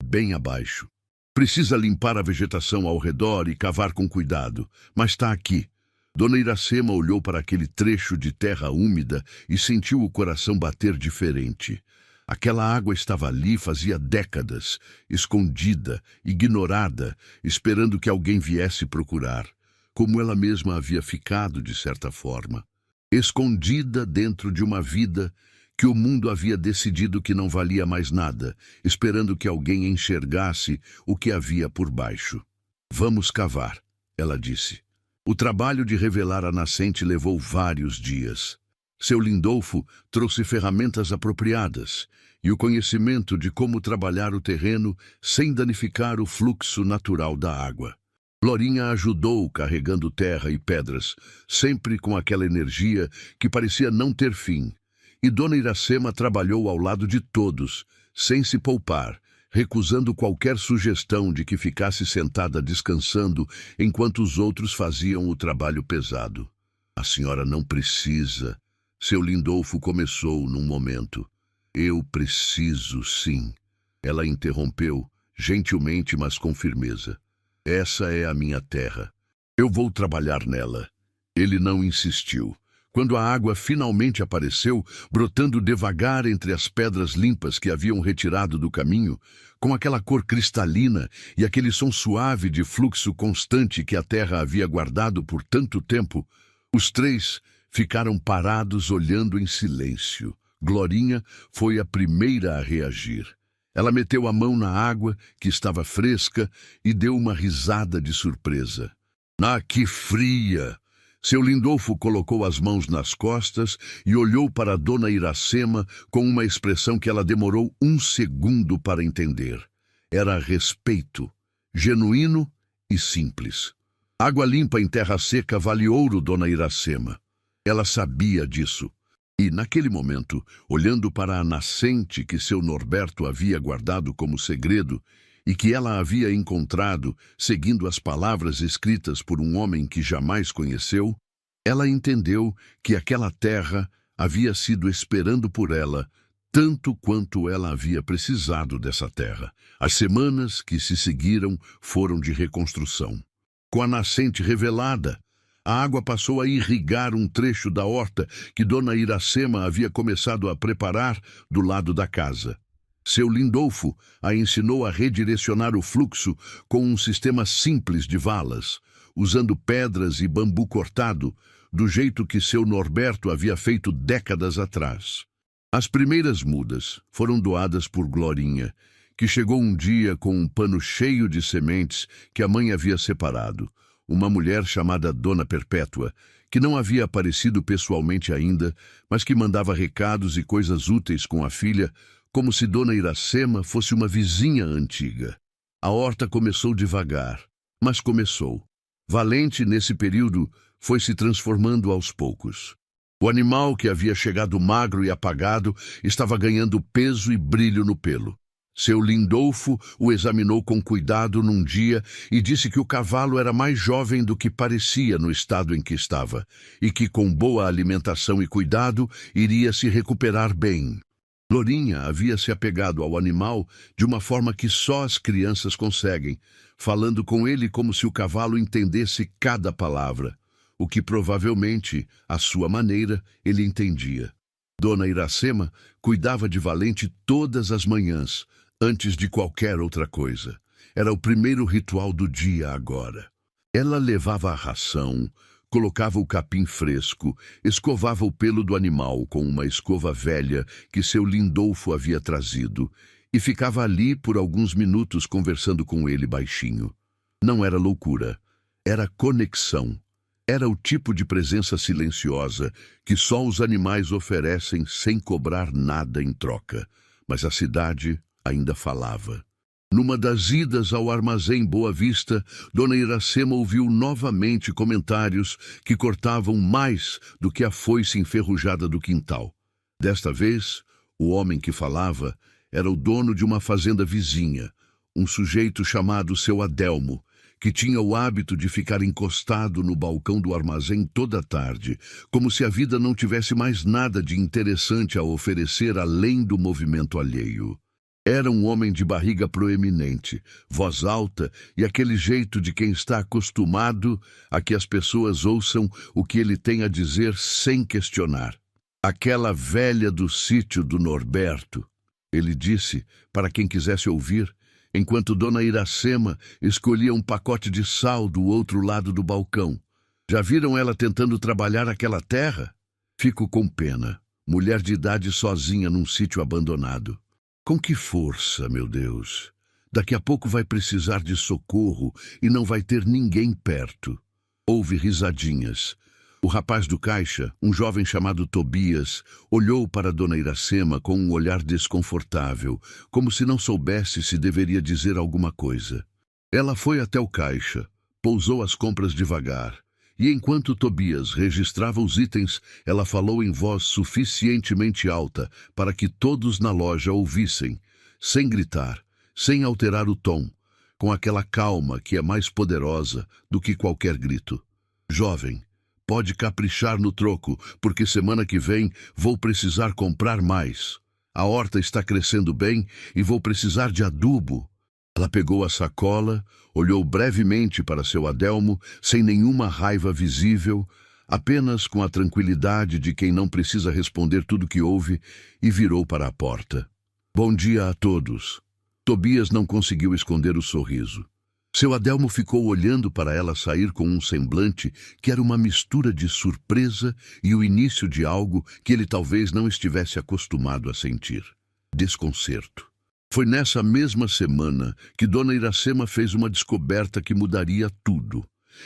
bem abaixo. Precisa limpar a vegetação ao redor e cavar com cuidado, mas tá aqui. Dona Iracema olhou para aquele trecho de terra úmida e sentiu o coração bater diferente. Aquela água estava ali fazia décadas, escondida, ignorada, esperando que alguém viesse procurar, como ela mesma havia ficado de certa forma, escondida dentro de uma vida que o mundo havia decidido que não valia mais nada, esperando que alguém enxergasse o que havia por baixo. Vamos cavar, ela disse. O trabalho de revelar a nascente levou vários dias. Seu Lindolfo trouxe ferramentas apropriadas e o conhecimento de como trabalhar o terreno sem danificar o fluxo natural da água. Glorinha ajudou carregando terra e pedras, sempre com aquela energia que parecia não ter fim. E Dona Iracema trabalhou ao lado de todos, sem se poupar, recusando qualquer sugestão de que ficasse sentada descansando enquanto os outros faziam o trabalho pesado. A senhora não precisa. Seu Lindolfo começou num momento. Eu preciso, sim. Ela interrompeu, gentilmente, mas com firmeza. Essa é a minha terra. Eu vou trabalhar nela. Ele não insistiu. Quando a água finalmente apareceu, brotando devagar entre as pedras limpas que haviam retirado do caminho, com aquela cor cristalina e aquele som suave de fluxo constante que a terra havia guardado por tanto tempo, os três ficaram parados olhando em silêncio. Glorinha foi a primeira a reagir. Ela meteu a mão na água, que estava fresca, e deu uma risada de surpresa. Ah, que fria! Seu Lindolfo colocou as mãos nas costas e olhou para Dona Iracema com uma expressão que ela demorou um segundo para entender. Era respeito, genuíno e simples. Água limpa em terra seca vale ouro, Dona Iracema. Ela sabia disso. E, naquele momento, olhando para a nascente que seu Norberto havia guardado como segredo e que ela havia encontrado seguindo as palavras escritas por um homem que jamais conheceu, ela entendeu que aquela terra havia sido esperando por ela tanto quanto ela havia precisado dessa terra. As semanas que se seguiram foram de reconstrução. Com a nascente revelada, a água passou a irrigar um trecho da horta que Dona Iracema havia começado a preparar do lado da casa. Seu Lindolfo a ensinou a redirecionar o fluxo com um sistema simples de valas, usando pedras e bambu cortado, do jeito que seu Norberto havia feito décadas atrás. As primeiras mudas foram doadas por Glorinha, que chegou um dia com um pano cheio de sementes que a mãe havia separado. Uma mulher chamada Dona Perpétua, que não havia aparecido pessoalmente ainda, mas que mandava recados e coisas úteis com a filha, como se Dona Iracema fosse uma vizinha antiga. A horta começou devagar, mas começou. Valente, nesse período, foi se transformando aos poucos. O animal, que havia chegado magro e apagado, estava ganhando peso e brilho no pelo. Seu Lindolfo o examinou com cuidado num dia e disse que o cavalo era mais jovem do que parecia no estado em que estava, e que com boa alimentação e cuidado iria se recuperar bem. Glorinha havia se apegado ao animal de uma forma que só as crianças conseguem, falando com ele como se o cavalo entendesse cada palavra, o que provavelmente, à sua maneira, ele entendia. Dona Iracema cuidava de Valente todas as manhãs, antes de qualquer outra coisa. Era o primeiro ritual do dia agora. Ela levava a ração, colocava o capim fresco, escovava o pelo do animal com uma escova velha que seu Lindolfo havia trazido e ficava ali por alguns minutos conversando com ele baixinho. Não era loucura, era conexão. Era o tipo de presença silenciosa que só os animais oferecem sem cobrar nada em troca. Mas a cidade ainda falava. Numa das idas ao armazém Boa Vista, Dona Iracema ouviu novamente comentários que cortavam mais do que a foice enferrujada do quintal. Desta vez, o homem que falava era o dono de uma fazenda vizinha, um sujeito chamado seu Adelmo, que tinha o hábito de ficar encostado no balcão do armazém toda a tarde, como se a vida não tivesse mais nada de interessante a oferecer além do movimento alheio. Era um homem de barriga proeminente, voz alta e aquele jeito de quem está acostumado a que as pessoas ouçam o que ele tem a dizer sem questionar. Aquela velha do sítio do Norberto, ele disse para quem quisesse ouvir, enquanto Dona Iracema escolhia um pacote de sal do outro lado do balcão. Já viram ela tentando trabalhar aquela terra? Fico com pena. Mulher de idade sozinha num sítio abandonado. Com que força, meu Deus! Daqui a pouco vai precisar de socorro e não vai ter ninguém perto. Houve risadinhas. O rapaz do caixa, um jovem chamado Tobias, olhou para Dona Iracema com um olhar desconfortável, como se não soubesse se deveria dizer alguma coisa. Ela foi até o caixa, pousou as compras devagar, e enquanto Tobias registrava os itens, ela falou em voz suficientemente alta para que todos na loja ouvissem, sem gritar, sem alterar o tom, com aquela calma que é mais poderosa do que qualquer grito. Jovem, pode caprichar no troco, porque semana que vem vou precisar comprar mais. A horta está crescendo bem e vou precisar de adubo. Ela pegou a sacola, olhou brevemente para seu Adelmo, sem nenhuma raiva visível, apenas com a tranquilidade de quem não precisa responder tudo que ouve, e virou para a porta. Bom dia a todos. Tobias não conseguiu esconder o sorriso. Seu Adelmo ficou olhando para ela sair com um semblante que era uma mistura de surpresa e o início de algo que ele talvez não estivesse acostumado a sentir. Desconcerto. Foi nessa mesma semana que Dona Iracema fez uma descoberta que mudaria tudo.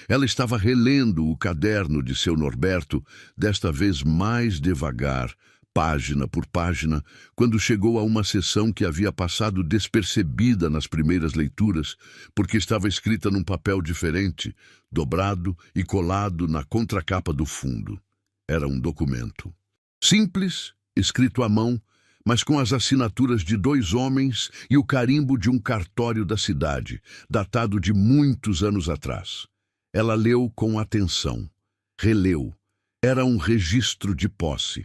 Ela estava relendo o caderno de seu Norberto, desta vez mais devagar, página por página, quando chegou a uma seção que havia passado despercebida nas primeiras leituras, porque estava escrita num papel diferente, dobrado e colado na contracapa do fundo. Era um documento. Simples, escrito à mão, mas com as assinaturas de 2 homens e o carimbo de um cartório da cidade, datado de muitos anos atrás. Ela leu com atenção. Releu. Era um registro de posse.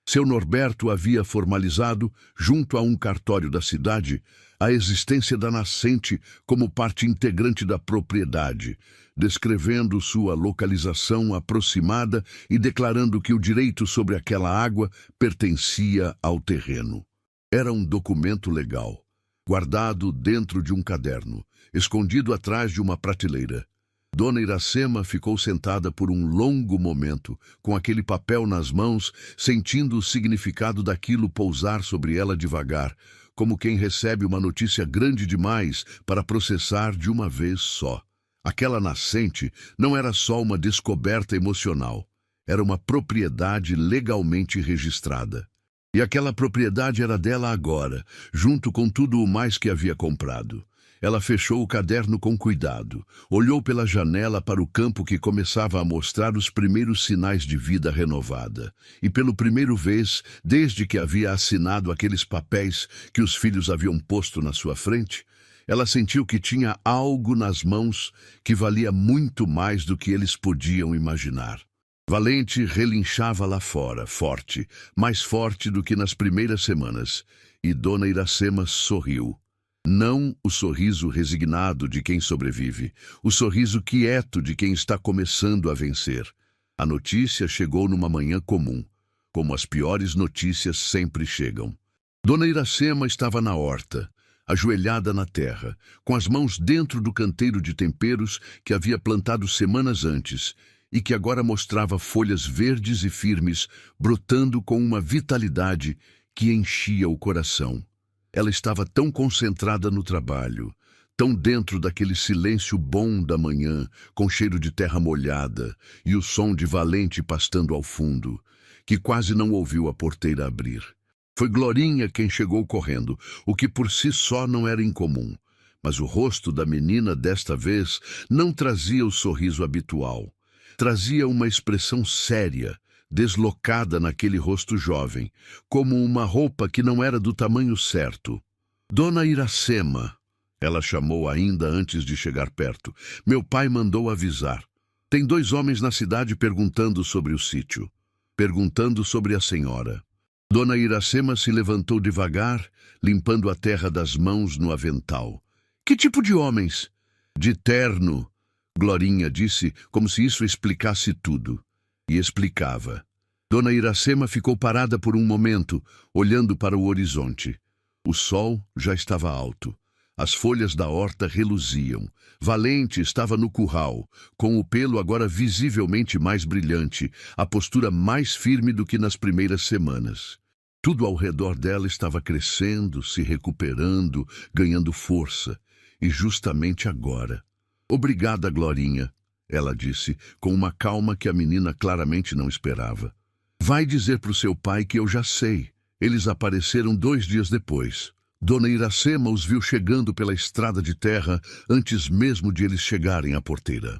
Seu Norberto havia formalizado, junto a um cartório da cidade, a existência da nascente como parte integrante da propriedade, descrevendo sua localização aproximada e declarando que o direito sobre aquela água pertencia ao terreno. Era um documento legal, guardado dentro de um caderno, escondido atrás de uma prateleira. Dona Iracema ficou sentada por um longo momento, com aquele papel nas mãos, sentindo o significado daquilo pousar sobre ela devagar, como quem recebe uma notícia grande demais para processar de uma vez só. Aquela nascente não era só uma descoberta emocional, era uma propriedade legalmente registrada. E aquela propriedade era dela agora, junto com tudo o mais que havia comprado. Ela fechou o caderno com cuidado, olhou pela janela para o campo que começava a mostrar os primeiros sinais de vida renovada. E pela primeira vez, desde que havia assinado aqueles papéis que os filhos haviam posto na sua frente, ela sentiu que tinha algo nas mãos que valia muito mais do que eles podiam imaginar. Valente relinchava lá fora, forte, mais forte do que nas primeiras semanas, e Dona Iracema sorriu. Não o sorriso resignado de quem sobrevive, o sorriso quieto de quem está começando a vencer. A notícia chegou numa manhã comum, como as piores notícias sempre chegam. Dona Iracema estava na horta, ajoelhada na terra, com as mãos dentro do canteiro de temperos que havia plantado semanas antes e que agora mostrava folhas verdes e firmes, brotando com uma vitalidade que enchia o coração. Ela estava tão concentrada no trabalho, tão dentro daquele silêncio bom da manhã, com cheiro de terra molhada e o som de Valente pastando ao fundo, que quase não ouviu a porteira abrir. Foi Glorinha quem chegou correndo, o que por si só não era incomum. Mas o rosto da menina desta vez não trazia o sorriso habitual. Trazia uma expressão séria, deslocada naquele rosto jovem, como uma roupa que não era do tamanho certo. Dona Iracema, Ela chamou ainda antes de chegar perto. Meu pai mandou avisar. Tem 2 homens na cidade perguntando sobre o sítio. Perguntando sobre a senhora. Dona Iracema se levantou devagar, limpando a terra das mãos no avental. Que tipo de homens? De terno, Glorinha disse, como se isso explicasse tudo. E explicava. Dona Iracema ficou parada por um momento, olhando para o horizonte. O sol já estava alto. As folhas da horta reluziam. Valente estava no curral, com o pelo agora visivelmente mais brilhante, a postura mais firme do que nas primeiras semanas. Tudo ao redor dela estava crescendo, se recuperando, ganhando força. E justamente agora. Obrigada, Glorinha, ela disse, com uma calma que a menina claramente não esperava. Vai dizer para o seu pai que eu já sei. Eles apareceram 2 dias depois. Dona Iracema os viu chegando pela estrada de terra antes mesmo de eles chegarem à porteira.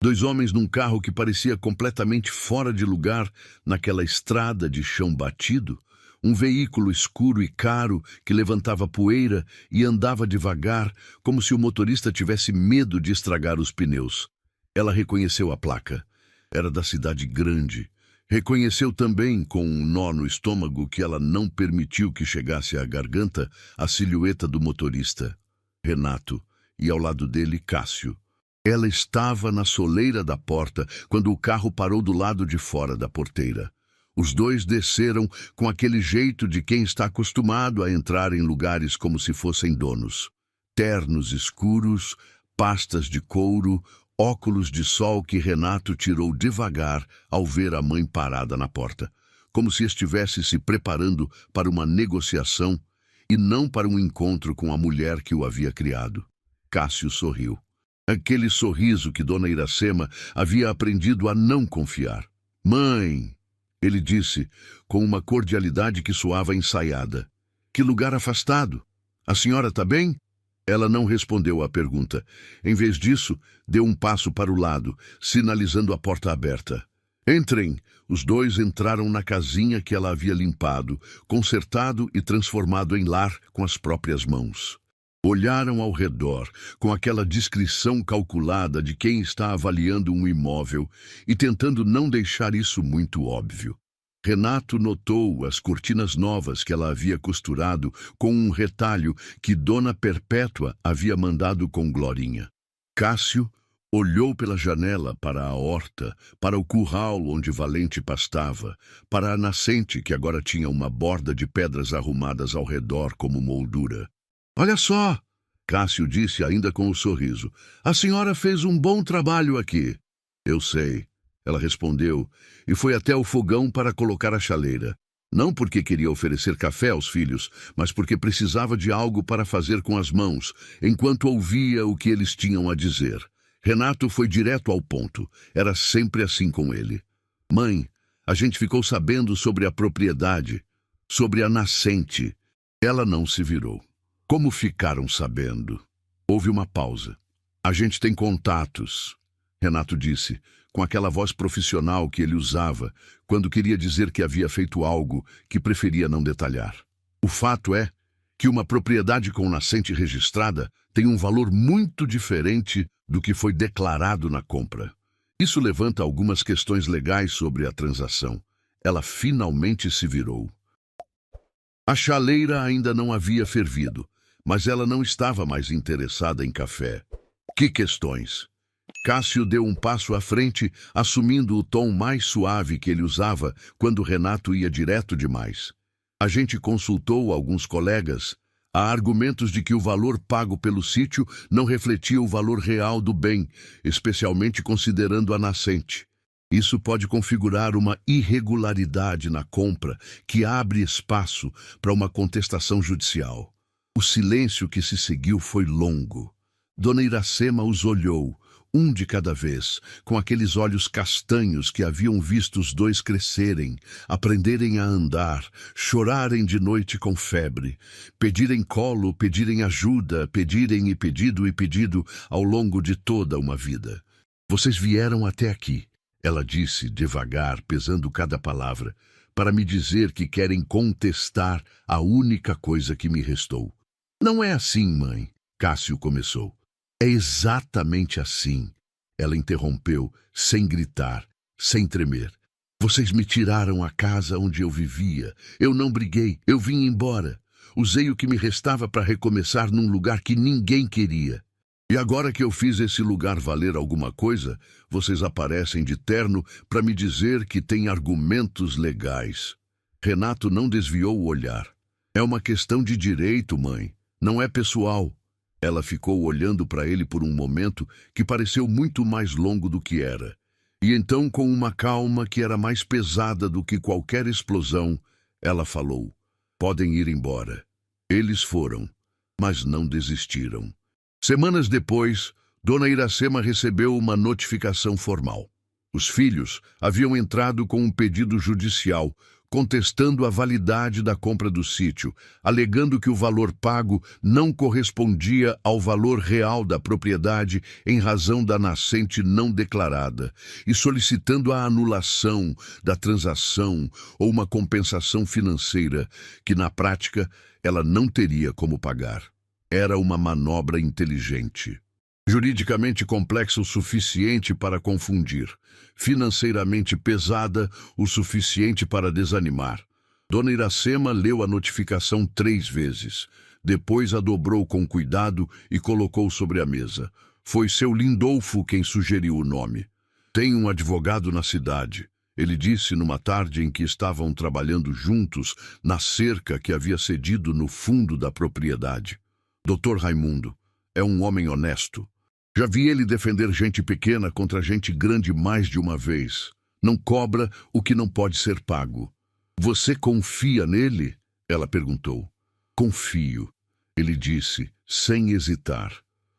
2 homens num carro que parecia completamente fora de lugar naquela estrada de chão batido. Um veículo escuro e caro que levantava poeira e andava devagar, como se o motorista tivesse medo de estragar os pneus. Ela reconheceu a placa. Era da cidade grande. Reconheceu também, com um nó no estômago que ela não permitiu que chegasse à garganta, a silhueta do motorista, Renato, e ao lado dele, Cássio. Ela estava na soleira da porta quando o carro parou do lado de fora da porteira. Os 2 desceram com aquele jeito de quem está acostumado a entrar em lugares como se fossem donos. Ternos escuros, pastas de couro, óculos de sol que Renato tirou devagar ao ver a mãe parada na porta, como se estivesse se preparando para uma negociação e não para um encontro com a mulher que o havia criado. Cássio sorriu. Aquele sorriso que Dona Iracema havia aprendido a não confiar. Mãe, ele disse, com uma cordialidade que soava ensaiada. Que lugar afastado. A senhora está bem? Ela não respondeu à pergunta. Em vez disso, deu um passo para o lado, sinalizando a porta aberta. Entrem! Os 2 entraram na casinha que ela havia limpado, consertado e transformado em lar com as próprias mãos. Olharam ao redor, com aquela discrição calculada de quem está avaliando um imóvel e tentando não deixar isso muito óbvio. Renato notou as cortinas novas que ela havia costurado com um retalho que Dona Perpétua havia mandado com Glorinha. Cássio olhou pela janela para a horta, para o curral onde Valente pastava, para a nascente que agora tinha uma borda de pedras arrumadas ao redor como moldura. Olha só, Cássio disse ainda com o sorriso. A senhora fez um bom trabalho aqui. Eu sei. Ela respondeu, e foi até o fogão para colocar a chaleira. Não porque queria oferecer café aos filhos, mas porque precisava de algo para fazer com as mãos, enquanto ouvia o que eles tinham a dizer. Renato foi direto ao ponto. Era sempre assim com ele. Mãe, a gente ficou sabendo sobre a propriedade, sobre a nascente. Ela não se virou. Como ficaram sabendo? Houve uma pausa. A gente tem contatos, Renato disse, com aquela voz profissional que ele usava quando queria dizer que havia feito algo que preferia não detalhar. O fato é que uma propriedade com nascente registrada tem um valor muito diferente do que foi declarado na compra. Isso levanta algumas questões legais sobre a transação. Ela finalmente se virou. A chaleira ainda não havia fervido, mas ela não estava mais interessada em café. Que questões? Cássio deu um passo à frente, assumindo o tom mais suave que ele usava quando Renato ia direto demais. A gente consultou alguns colegas. Há argumentos de que o valor pago pelo sítio não refletia o valor real do bem, especialmente considerando a nascente. Isso pode configurar uma irregularidade na compra que abre espaço para uma contestação judicial. O silêncio que se seguiu foi longo. Dona Iracema os olhou, um de cada vez, com aqueles olhos castanhos que haviam visto os 2 crescerem, aprenderem a andar, chorarem de noite com febre, pedirem colo, pedirem ajuda, pedirem e pedido ao longo de toda uma vida. Vocês vieram até aqui, ela disse devagar, pesando cada palavra, para me dizer que querem contestar a única coisa que me restou. Não é assim, mãe. Cássio começou. É exatamente assim. Ela interrompeu, sem gritar, sem tremer. Vocês me tiraram a casa onde eu vivia. Eu não briguei, eu vim embora. Usei o que me restava para recomeçar num lugar que ninguém queria. E agora que eu fiz esse lugar valer alguma coisa, vocês aparecem de terno para me dizer que tem argumentos legais. Renato não desviou o olhar. É uma questão de direito, mãe. Não é pessoal. Ela ficou olhando para ele por um momento que pareceu muito mais longo do que era. E então, com uma calma que era mais pesada do que qualquer explosão, ela falou: podem ir embora. Eles foram, mas não desistiram. Semanas depois, Dona Iracema recebeu uma notificação formal. Os filhos haviam entrado com um pedido judicial, contestando a validade da compra do sítio, alegando que o valor pago não correspondia ao valor real da propriedade em razão da nascente não declarada, e solicitando a anulação da transação ou uma compensação financeira que, na prática, ela não teria como pagar. Era uma manobra inteligente. Juridicamente complexa o suficiente para confundir, financeiramente pesada o suficiente para desanimar. Dona Iracema leu a notificação 3 vezes. Depois a dobrou com cuidado e colocou sobre a mesa. Foi seu Lindolfo quem sugeriu o nome. Tem um advogado na cidade. Ele disse numa tarde em que estavam trabalhando juntos na cerca que havia cedido no fundo da propriedade. Dr. Raimundo é um homem honesto. Já vi ele defender gente pequena contra gente grande mais de uma vez. Não cobra o que não pode ser pago. Você confia nele? Ela perguntou. Confio, ele disse, sem hesitar.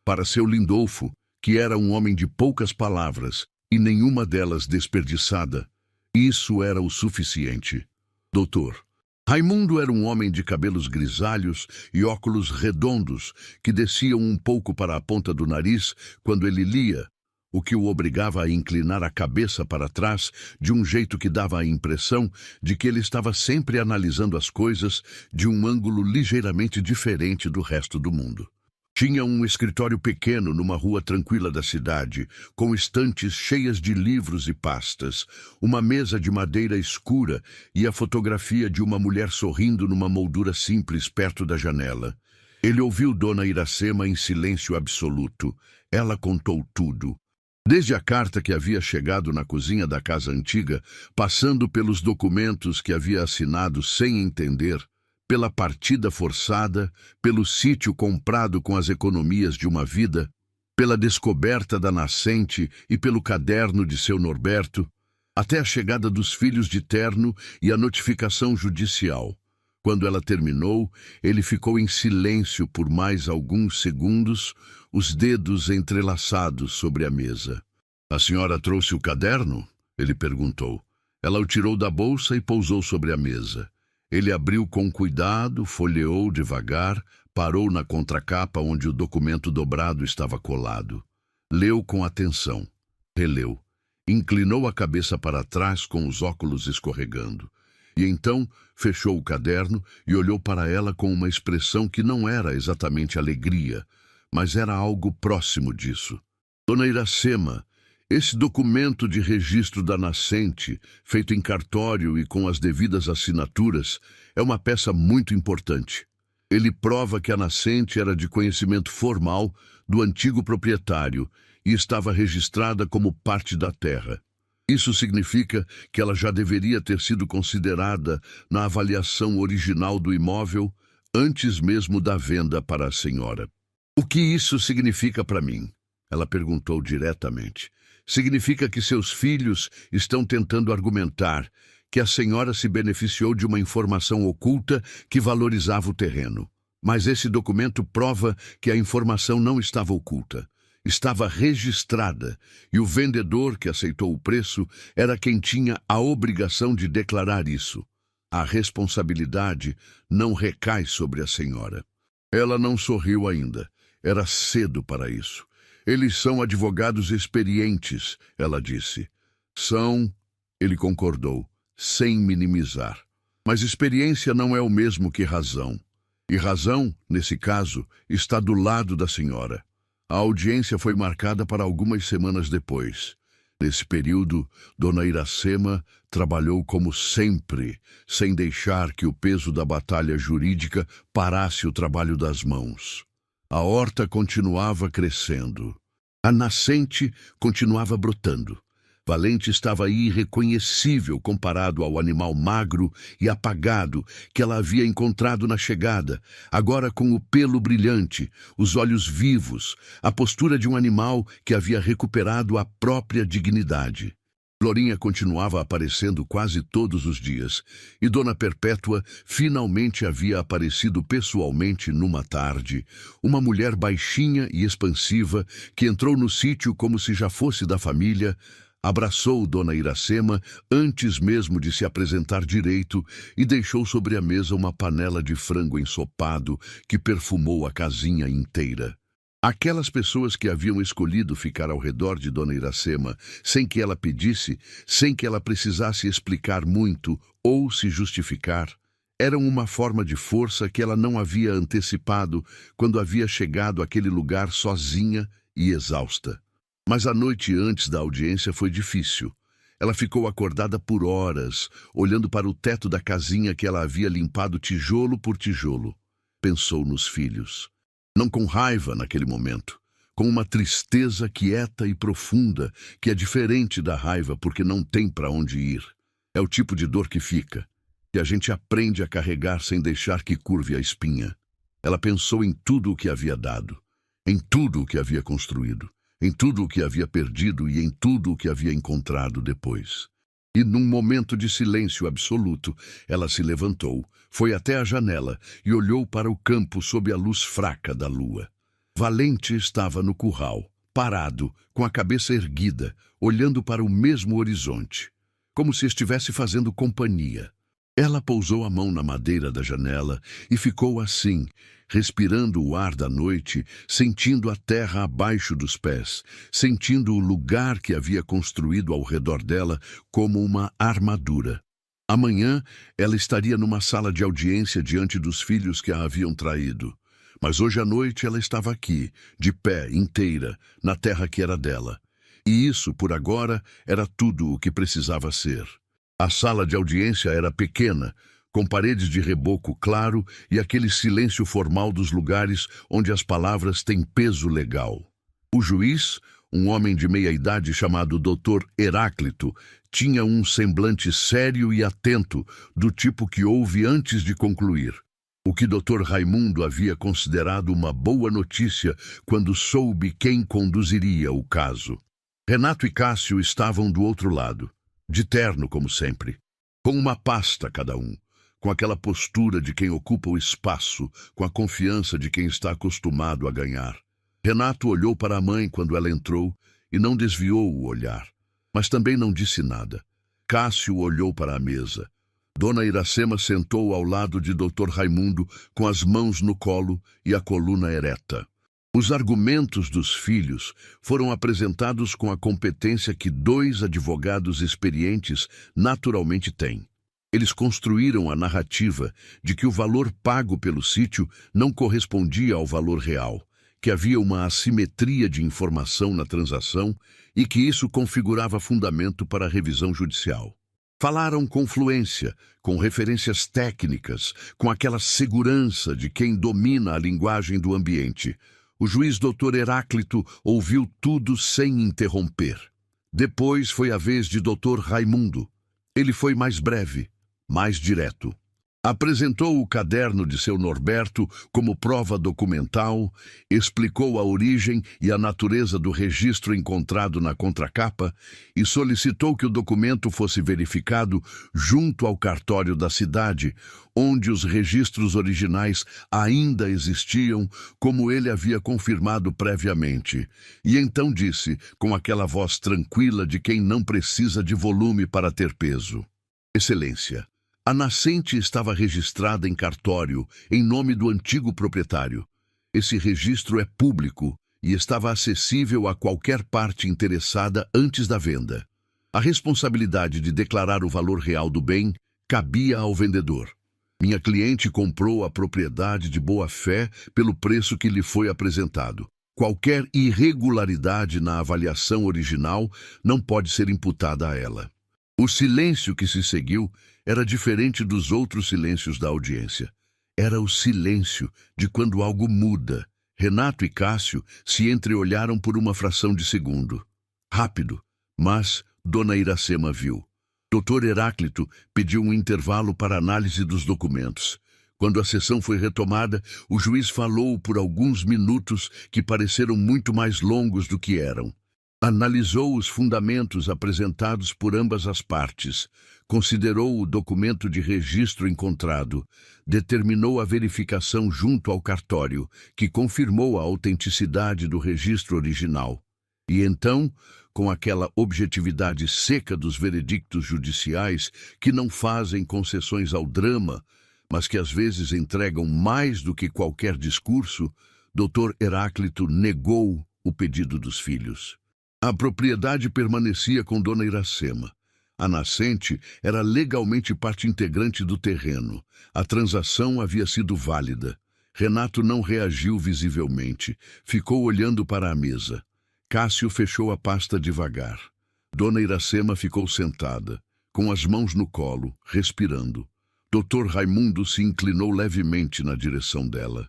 Para seu Lindolfo, que era um homem de poucas palavras e nenhuma delas desperdiçada, isso era o suficiente. Doutor, Raimundo era um homem de cabelos grisalhos e óculos redondos que desciam um pouco para a ponta do nariz quando ele lia, o que o obrigava a inclinar a cabeça para trás de um jeito que dava a impressão de que ele estava sempre analisando as coisas de um ângulo ligeiramente diferente do resto do mundo. Tinha um escritório pequeno numa rua tranquila da cidade, com estantes cheias de livros e pastas, uma mesa de madeira escura e a fotografia de uma mulher sorrindo numa moldura simples perto da janela. Ele ouviu Dona Iracema em silêncio absoluto. Ela contou tudo. Desde a carta que havia chegado na cozinha da casa antiga, passando pelos documentos que havia assinado sem entender, pela partida forçada, pelo sítio comprado com as economias de uma vida, pela descoberta da nascente e pelo caderno de seu Norberto, até a chegada dos filhos de terno e a notificação judicial. Quando ela terminou, ele ficou em silêncio por mais alguns segundos, os dedos entrelaçados sobre a mesa. A senhora trouxe o caderno? Ele perguntou. Ela o tirou da bolsa e pousou sobre a mesa. Ele abriu com cuidado, folheou devagar, parou na contracapa onde o documento dobrado estava colado. Leu com atenção. Releu. Inclinou a cabeça para trás com os óculos escorregando. E então fechou o caderno e olhou para ela com uma expressão que não era exatamente alegria, mas era algo próximo disso. Dona Iracema, esse documento de registro da nascente, feito em cartório e com as devidas assinaturas, é uma peça muito importante. Ele prova que a nascente era de conhecimento formal do antigo proprietário e estava registrada como parte da terra. Isso significa que ela já deveria ter sido considerada na avaliação original do imóvel antes mesmo da venda para a senhora. O que isso significa para mim? Ela perguntou diretamente. Significa que seus filhos estão tentando argumentar que a senhora se beneficiou de uma informação oculta que valorizava o terreno. Mas esse documento prova que a informação não estava oculta. Estava registrada e o vendedor que aceitou o preço era quem tinha a obrigação de declarar isso. A responsabilidade não recai sobre a senhora. Ela não sorriu ainda. Era cedo para isso. Eles são advogados experientes, ela disse. São, ele concordou, sem minimizar. Mas experiência não é o mesmo que razão. E razão, nesse caso, está do lado da senhora. A audiência foi marcada para algumas semanas depois. Nesse período, Dona Iracema trabalhou como sempre, sem deixar que o peso da batalha jurídica parasse o trabalho das mãos. A horta continuava crescendo. A nascente continuava brotando. Valente estava irreconhecível comparado ao animal magro e apagado que ela havia encontrado na chegada, agora com o pelo brilhante, os olhos vivos, a postura de um animal que havia recuperado a própria dignidade. Florinha continuava aparecendo quase todos os dias, e Dona Perpétua finalmente havia aparecido pessoalmente numa tarde, uma mulher baixinha e expansiva que entrou no sítio como se já fosse da família. Abraçou Dona Iracema antes mesmo de se apresentar direito e deixou sobre a mesa uma panela de frango ensopado que perfumou a casinha inteira. Aquelas pessoas que haviam escolhido ficar ao redor de Dona Iracema, sem que ela pedisse, sem que ela precisasse explicar muito ou se justificar, eram uma forma de força que ela não havia antecipado quando havia chegado àquele lugar sozinha e exausta. Mas a noite antes da audiência foi difícil. Ela ficou acordada por horas, olhando para o teto da casinha que ela havia limpado tijolo por tijolo. Pensou nos filhos. Não com raiva naquele momento, com uma tristeza quieta e profunda, que é diferente da raiva porque não tem para onde ir. É o tipo de dor que fica, que a gente aprende a carregar sem deixar que curve a espinha. Ela pensou em tudo o que havia dado, em tudo o que havia construído, em tudo o que havia perdido e em tudo o que havia encontrado depois. E num momento de silêncio absoluto, ela se levantou, foi até a janela e olhou para o campo sob a luz fraca da lua. Valente estava no curral, parado, com a cabeça erguida, olhando para o mesmo horizonte, como se estivesse fazendo companhia. Ela pousou a mão na madeira da janela e ficou assim, respirando o ar da noite, sentindo a terra abaixo dos pés, sentindo o lugar que havia construído ao redor dela como uma armadura. Amanhã, ela estaria numa sala de audiência diante dos filhos que a haviam traído. Mas hoje à noite ela estava aqui, de pé, inteira, na terra que era dela. E isso, por agora, era tudo o que precisava ser. A sala de audiência era pequena, com paredes de reboco claro e aquele silêncio formal dos lugares onde as palavras têm peso legal. O juiz, um homem de meia-idade chamado Dr. Heráclito, tinha um semblante sério e atento, do tipo que houve antes de concluir. O que Dr. Raimundo havia considerado uma boa notícia quando soube quem conduziria o caso. Renato e Cássio estavam do outro lado, de terno como sempre, com uma pasta cada um, com aquela postura de quem ocupa o espaço, com a confiança de quem está acostumado a ganhar. Renato olhou para a mãe quando ela entrou e não desviou o olhar, mas também não disse nada. Cássio olhou para a mesa. Dona Iracema sentou ao lado de Dr. Raimundo com as mãos no colo e a coluna ereta. Os argumentos dos filhos foram apresentados com a competência que dois advogados experientes naturalmente têm. Eles construíram a narrativa de que o valor pago pelo sítio não correspondia ao valor real, que havia uma assimetria de informação na transação e que isso configurava fundamento para a revisão judicial. Falaram com fluência, com referências técnicas, com aquela segurança de quem domina a linguagem do ambiente. O juiz Dr. Heráclito ouviu tudo sem interromper. Depois foi a vez de Dr. Raimundo. Ele foi mais breve, mais direto. Apresentou o caderno de seu Norberto como prova documental, explicou a origem e a natureza do registro encontrado na contracapa e solicitou que o documento fosse verificado junto ao cartório da cidade, onde os registros originais ainda existiam, como ele havia confirmado previamente. E então disse, com aquela voz tranquila de quem não precisa de volume para ter peso: Excelência, a nascente estava registrada em cartório, em nome do antigo proprietário. Esse registro é público e estava acessível a qualquer parte interessada antes da venda. A responsabilidade de declarar o valor real do bem cabia ao vendedor. Minha cliente comprou a propriedade de boa fé pelo preço que lhe foi apresentado. Qualquer irregularidade na avaliação original não pode ser imputada a ela. O silêncio que se seguiu era diferente dos outros silêncios da audiência. Era o silêncio de quando algo muda. Renato e Cássio se entreolharam por uma fração de segundo. Rápido, mas Dona Iracema viu. Dr. Heráclito pediu um intervalo para análise dos documentos. Quando a sessão foi retomada, o juiz falou por alguns minutos que pareceram muito mais longos do que eram. Analisou os fundamentos apresentados por ambas as partes, considerou o documento de registro encontrado, determinou a verificação junto ao cartório, que confirmou a autenticidade do registro original. E então, com aquela objetividade seca dos veredictos judiciais que não fazem concessões ao drama, mas que às vezes entregam mais do que qualquer discurso, Dr. Heráclito negou o pedido dos filhos. A propriedade permanecia com Dona Iracema. A nascente era legalmente parte integrante do terreno. A transação havia sido válida. Renato não reagiu visivelmente. Ficou olhando para a mesa. Cássio fechou a pasta devagar. Dona Iracema ficou sentada, com as mãos no colo, respirando. Dr. Raimundo se inclinou levemente na direção dela.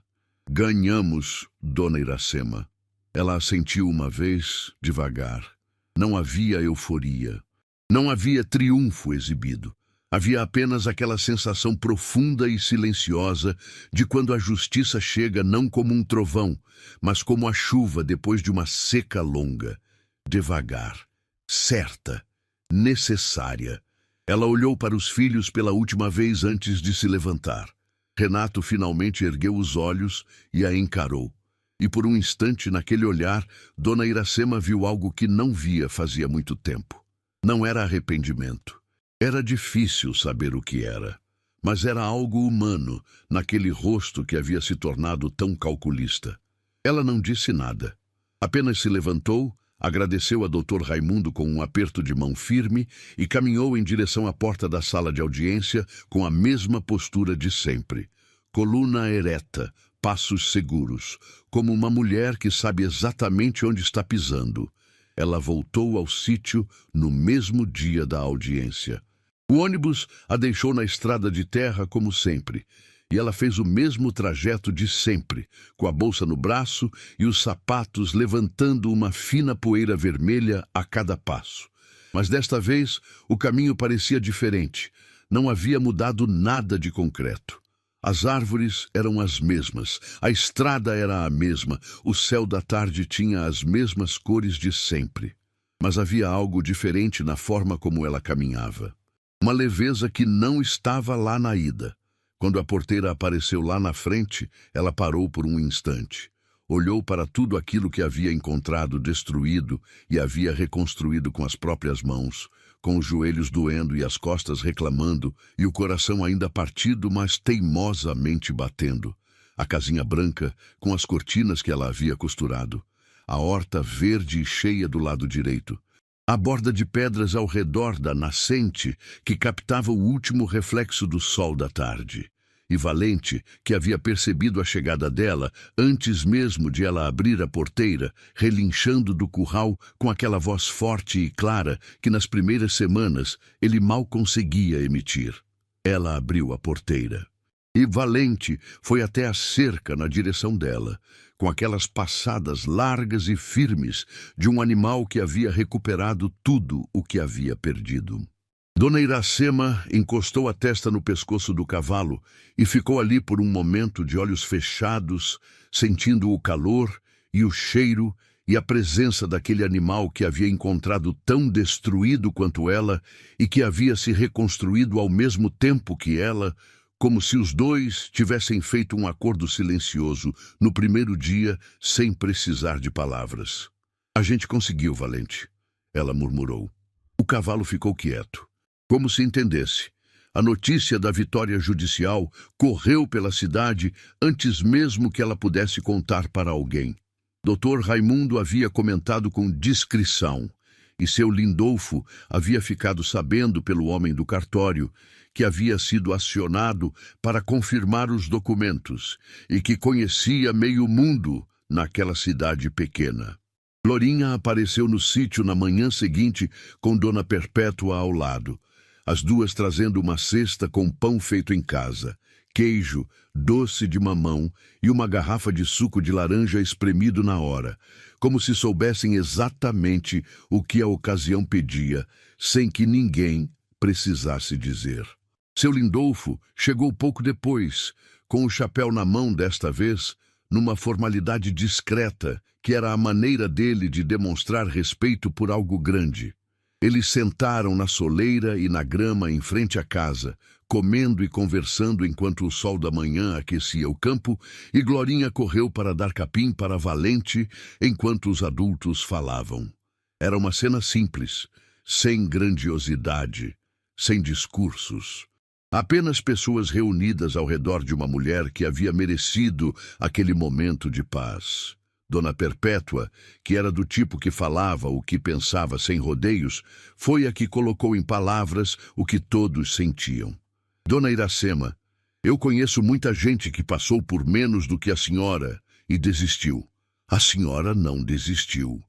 Ganhamos, Dona Iracema. Ela assentiu uma vez, devagar. Não havia euforia. Não havia triunfo exibido. Havia apenas aquela sensação profunda e silenciosa de quando a justiça chega não como um trovão, mas como a chuva depois de uma seca longa. Devagar, certa, necessária. Ela olhou para os filhos pela última vez antes de se levantar. Renato finalmente ergueu os olhos e a encarou. E por um instante, naquele olhar, Dona Iracema viu algo que não via fazia muito tempo. Não era arrependimento. Era difícil saber o que era, mas era algo humano naquele rosto que havia se tornado tão calculista. Ela não disse nada. Apenas se levantou, agradeceu a Dr. Raimundo com um aperto de mão firme e caminhou em direção à porta da sala de audiência com a mesma postura de sempre. Coluna ereta, passos seguros, como uma mulher que sabe exatamente onde está pisando. Ela voltou ao sítio no mesmo dia da audiência. O ônibus a deixou na estrada de terra como sempre, e ela fez o mesmo trajeto de sempre, com a bolsa no braço e os sapatos levantando uma fina poeira vermelha a cada passo. Mas desta vez o caminho parecia diferente. Não havia mudado nada de concreto. As árvores eram as mesmas, a estrada era a mesma, o céu da tarde tinha as mesmas cores de sempre. Mas havia algo diferente na forma como ela caminhava. Uma leveza que não estava lá na ida. Quando a porteira apareceu lá na frente, ela parou por um instante. Olhou para tudo aquilo que havia encontrado destruído e havia reconstruído com as próprias mãos, com os joelhos doendo e as costas reclamando, e o coração ainda partido, mas teimosamente batendo. A casinha branca, com as cortinas que ela havia costurado. A horta verde e cheia do lado direito. A borda de pedras ao redor da nascente, que captava o último reflexo do sol da tarde. E Valente, que havia percebido a chegada dela, antes mesmo de ela abrir a porteira, relinchando do curral com aquela voz forte e clara que nas primeiras semanas ele mal conseguia emitir. Ela abriu a porteira. E Valente foi até a cerca na direção dela, com aquelas passadas largas e firmes de um animal que havia recuperado tudo o que havia perdido. Dona Iracema encostou a testa no pescoço do cavalo e ficou ali por um momento de olhos fechados, sentindo o calor e o cheiro e a presença daquele animal que havia encontrado tão destruído quanto ela e que havia se reconstruído ao mesmo tempo que ela, como se os dois tivessem feito um acordo silencioso no primeiro dia, sem precisar de palavras. A gente conseguiu, Valente, ela murmurou. O cavalo ficou quieto, como se entendesse. A notícia da vitória judicial correu pela cidade antes mesmo que ela pudesse contar para alguém. Dr. Raimundo havia comentado com discrição, e seu Lindolfo havia ficado sabendo pelo homem do cartório que havia sido acionado para confirmar os documentos e que conhecia meio mundo naquela cidade pequena. Glorinha apareceu no sítio na manhã seguinte com Dona Perpétua ao lado, as duas trazendo uma cesta com pão feito em casa, queijo, doce de mamão e uma garrafa de suco de laranja espremido na hora, como se soubessem exatamente o que a ocasião pedia, sem que ninguém precisasse dizer. Seu Lindolfo chegou pouco depois, com o chapéu na mão desta vez, numa formalidade discreta, que era a maneira dele de demonstrar respeito por algo grande. Eles sentaram na soleira e na grama em frente à casa, comendo e conversando enquanto o sol da manhã aquecia o campo, e Glorinha correu para dar capim para Valente enquanto os adultos falavam. Era uma cena simples, sem grandiosidade, sem discursos. Apenas pessoas reunidas ao redor de uma mulher que havia merecido aquele momento de paz. Dona Perpétua, que era do tipo que falava o que pensava sem rodeios, foi a que colocou em palavras o que todos sentiam. Dona Iracema, eu conheço muita gente que passou por menos do que a senhora e desistiu. A senhora não desistiu.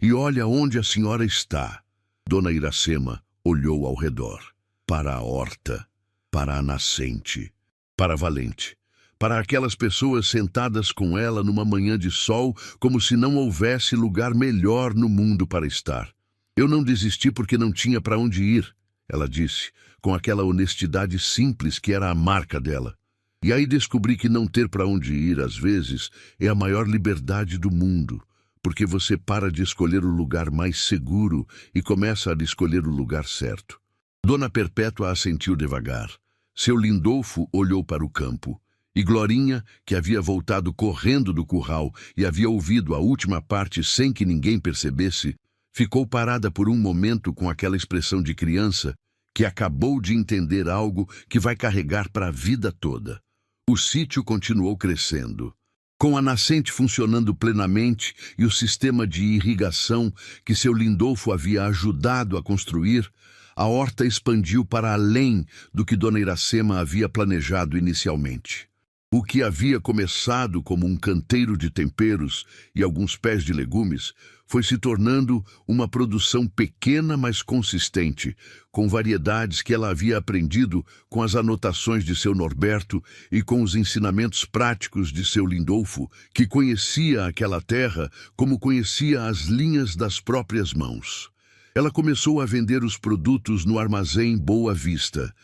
E olha onde a senhora está. Dona Iracema olhou ao redor, para a horta, para a nascente, para Valente, para aquelas pessoas sentadas com ela numa manhã de sol, como se não houvesse lugar melhor no mundo para estar. Eu não desisti porque não tinha para onde ir, ela disse, com aquela honestidade simples que era a marca dela. E aí descobri que não ter para onde ir, às vezes, é a maior liberdade do mundo, porque você para de escolher o lugar mais seguro e começa a escolher o lugar certo. Dona Perpétua assentiu devagar. Seu Lindolfo olhou para o campo. E Glorinha, que havia voltado correndo do curral e havia ouvido a última parte sem que ninguém percebesse, ficou parada por um momento com aquela expressão de criança que acabou de entender algo que vai carregar para a vida toda. O sítio continuou crescendo. Com a nascente funcionando plenamente e o sistema de irrigação que seu Lindolfo havia ajudado a construir, a horta expandiu para além do que Dona Iracema havia planejado inicialmente. O que havia começado como um canteiro de temperos e alguns pés de legumes foi se tornando uma produção pequena, mas consistente, com variedades que ela havia aprendido com as anotações de seu Norberto e com os ensinamentos práticos de seu Lindolfo, que conhecia aquela terra como conhecia as linhas das próprias mãos. Ela começou a vender os produtos no armazém Boa Vista.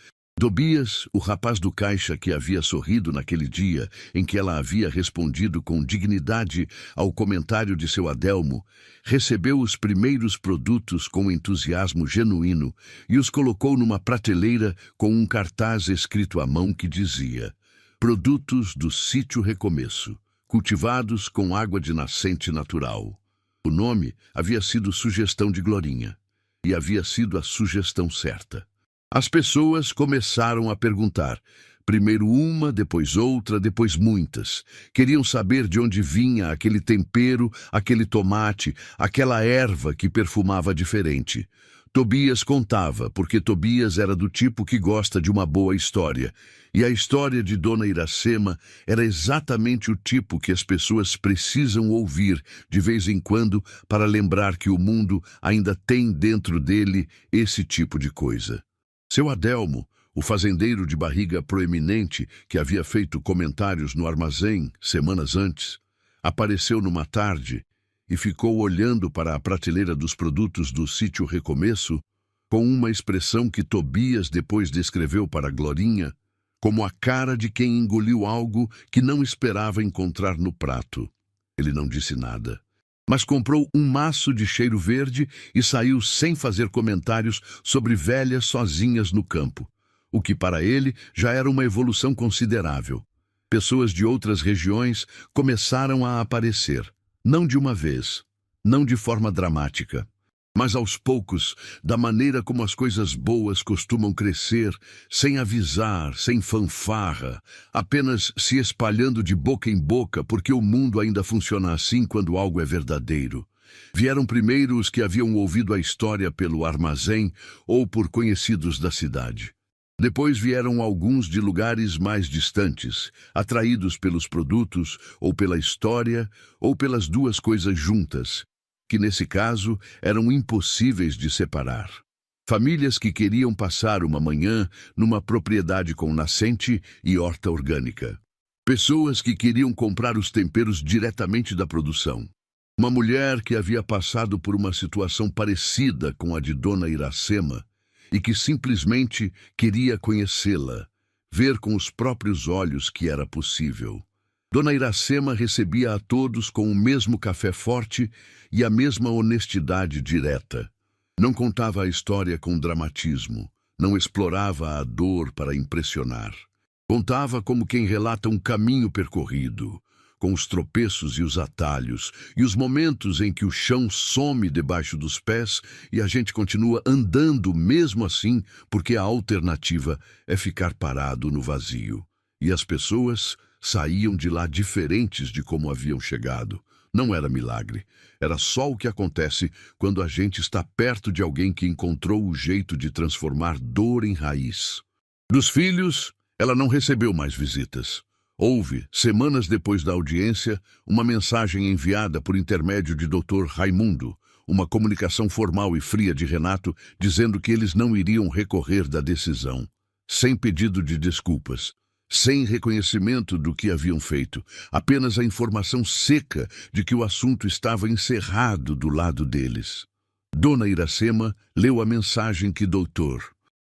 Tobias, o rapaz do caixa que havia sorrido naquele dia em que ela havia respondido com dignidade ao comentário de seu Adelmo, recebeu os primeiros produtos com entusiasmo genuíno e os colocou numa prateleira com um cartaz escrito à mão que dizia: Produtos do Sítio Recomeço, cultivados com água de nascente natural. O nome havia sido sugestão de Glorinha, e havia sido a sugestão certa. As pessoas começaram a perguntar, primeiro uma, depois outra, depois muitas. Queriam saber de onde vinha aquele tempero, aquele tomate, aquela erva que perfumava diferente. Tobias contava, porque Tobias era do tipo que gosta de uma boa história. E a história de Dona Iracema era exatamente o tipo que as pessoas precisam ouvir de vez em quando para lembrar que o mundo ainda tem dentro dele esse tipo de coisa. Seu Adelmo, o fazendeiro de barriga proeminente que havia feito comentários no armazém semanas antes, apareceu numa tarde e ficou olhando para a prateleira dos produtos do Sítio Recomeço com uma expressão que Tobias depois descreveu para Glorinha como a cara de quem engoliu algo que não esperava encontrar no prato. Ele não disse nada, mas comprou um maço de cheiro verde e saiu sem fazer comentários sobre velhas sozinhas no campo, o que para ele já era uma evolução considerável. Pessoas de outras regiões começaram a aparecer, não de uma vez, não de forma dramática, mas aos poucos, da maneira como as coisas boas costumam crescer, sem avisar, sem fanfarra, apenas se espalhando de boca em boca, porque o mundo ainda funciona assim quando algo é verdadeiro. Vieram primeiro os que haviam ouvido a história pelo armazém ou por conhecidos da cidade. Depois vieram alguns de lugares mais distantes, atraídos pelos produtos, ou pela história, ou pelas duas coisas juntas, que nesse caso eram impossíveis de separar. Famílias que queriam passar uma manhã numa propriedade com nascente e horta orgânica. Pessoas que queriam comprar os temperos diretamente da produção. Uma mulher que havia passado por uma situação parecida com a de Dona Iracema e que simplesmente queria conhecê-la, ver com os próprios olhos que era possível. Dona Iracema recebia a todos com o mesmo café forte e a mesma honestidade direta. Não contava a história com dramatismo, não explorava a dor para impressionar. Contava como quem relata um caminho percorrido, com os tropeços e os atalhos, e os momentos em que o chão some debaixo dos pés e a gente continua andando mesmo assim, porque a alternativa é ficar parado no vazio. E as pessoas saíam de lá diferentes de como haviam chegado. Não era milagre, era só o que acontece quando a gente está perto de alguém que encontrou o jeito de transformar dor em raiz. Dos filhos, ela não recebeu mais visitas. Houve, semanas depois da audiência, uma mensagem enviada por intermédio de Dr. Raimundo, uma comunicação formal e fria de Renato, dizendo que eles não iriam recorrer da decisão, sem pedido de desculpas, sem reconhecimento do que haviam feito, apenas a informação seca de que o assunto estava encerrado do lado deles. Dona Iracema leu a mensagem que Dr.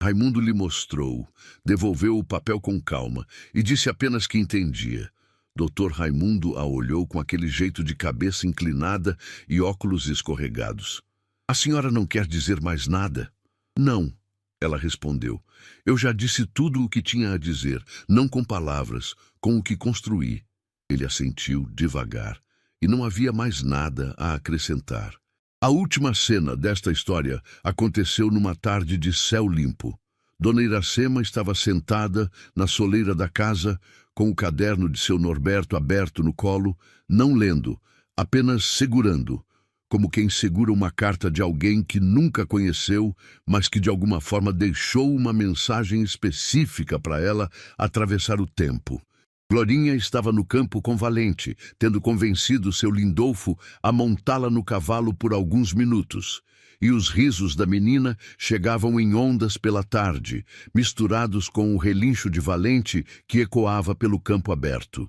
Raimundo lhe mostrou, devolveu o papel com calma e disse apenas que entendia. Dr. Raimundo a olhou com aquele jeito de cabeça inclinada e óculos escorregados. A senhora não quer dizer mais nada? Não, ela respondeu. Eu já disse tudo o que tinha a dizer, não com palavras, com o que construí. Ele assentiu devagar, e não havia mais nada a acrescentar. A última cena desta história aconteceu numa tarde de céu limpo. Dona Iracema estava sentada na soleira da casa, com o caderno de seu Norberto aberto no colo, não lendo, apenas segurando, como quem segura uma carta de alguém que nunca conheceu, mas que de alguma forma deixou uma mensagem específica para ela atravessar o tempo. Glorinha estava no campo com Valente, tendo convencido seu Lindolfo a montá-la no cavalo por alguns minutos, e os risos da menina chegavam em ondas pela tarde, misturados com o relincho de Valente que ecoava pelo campo aberto.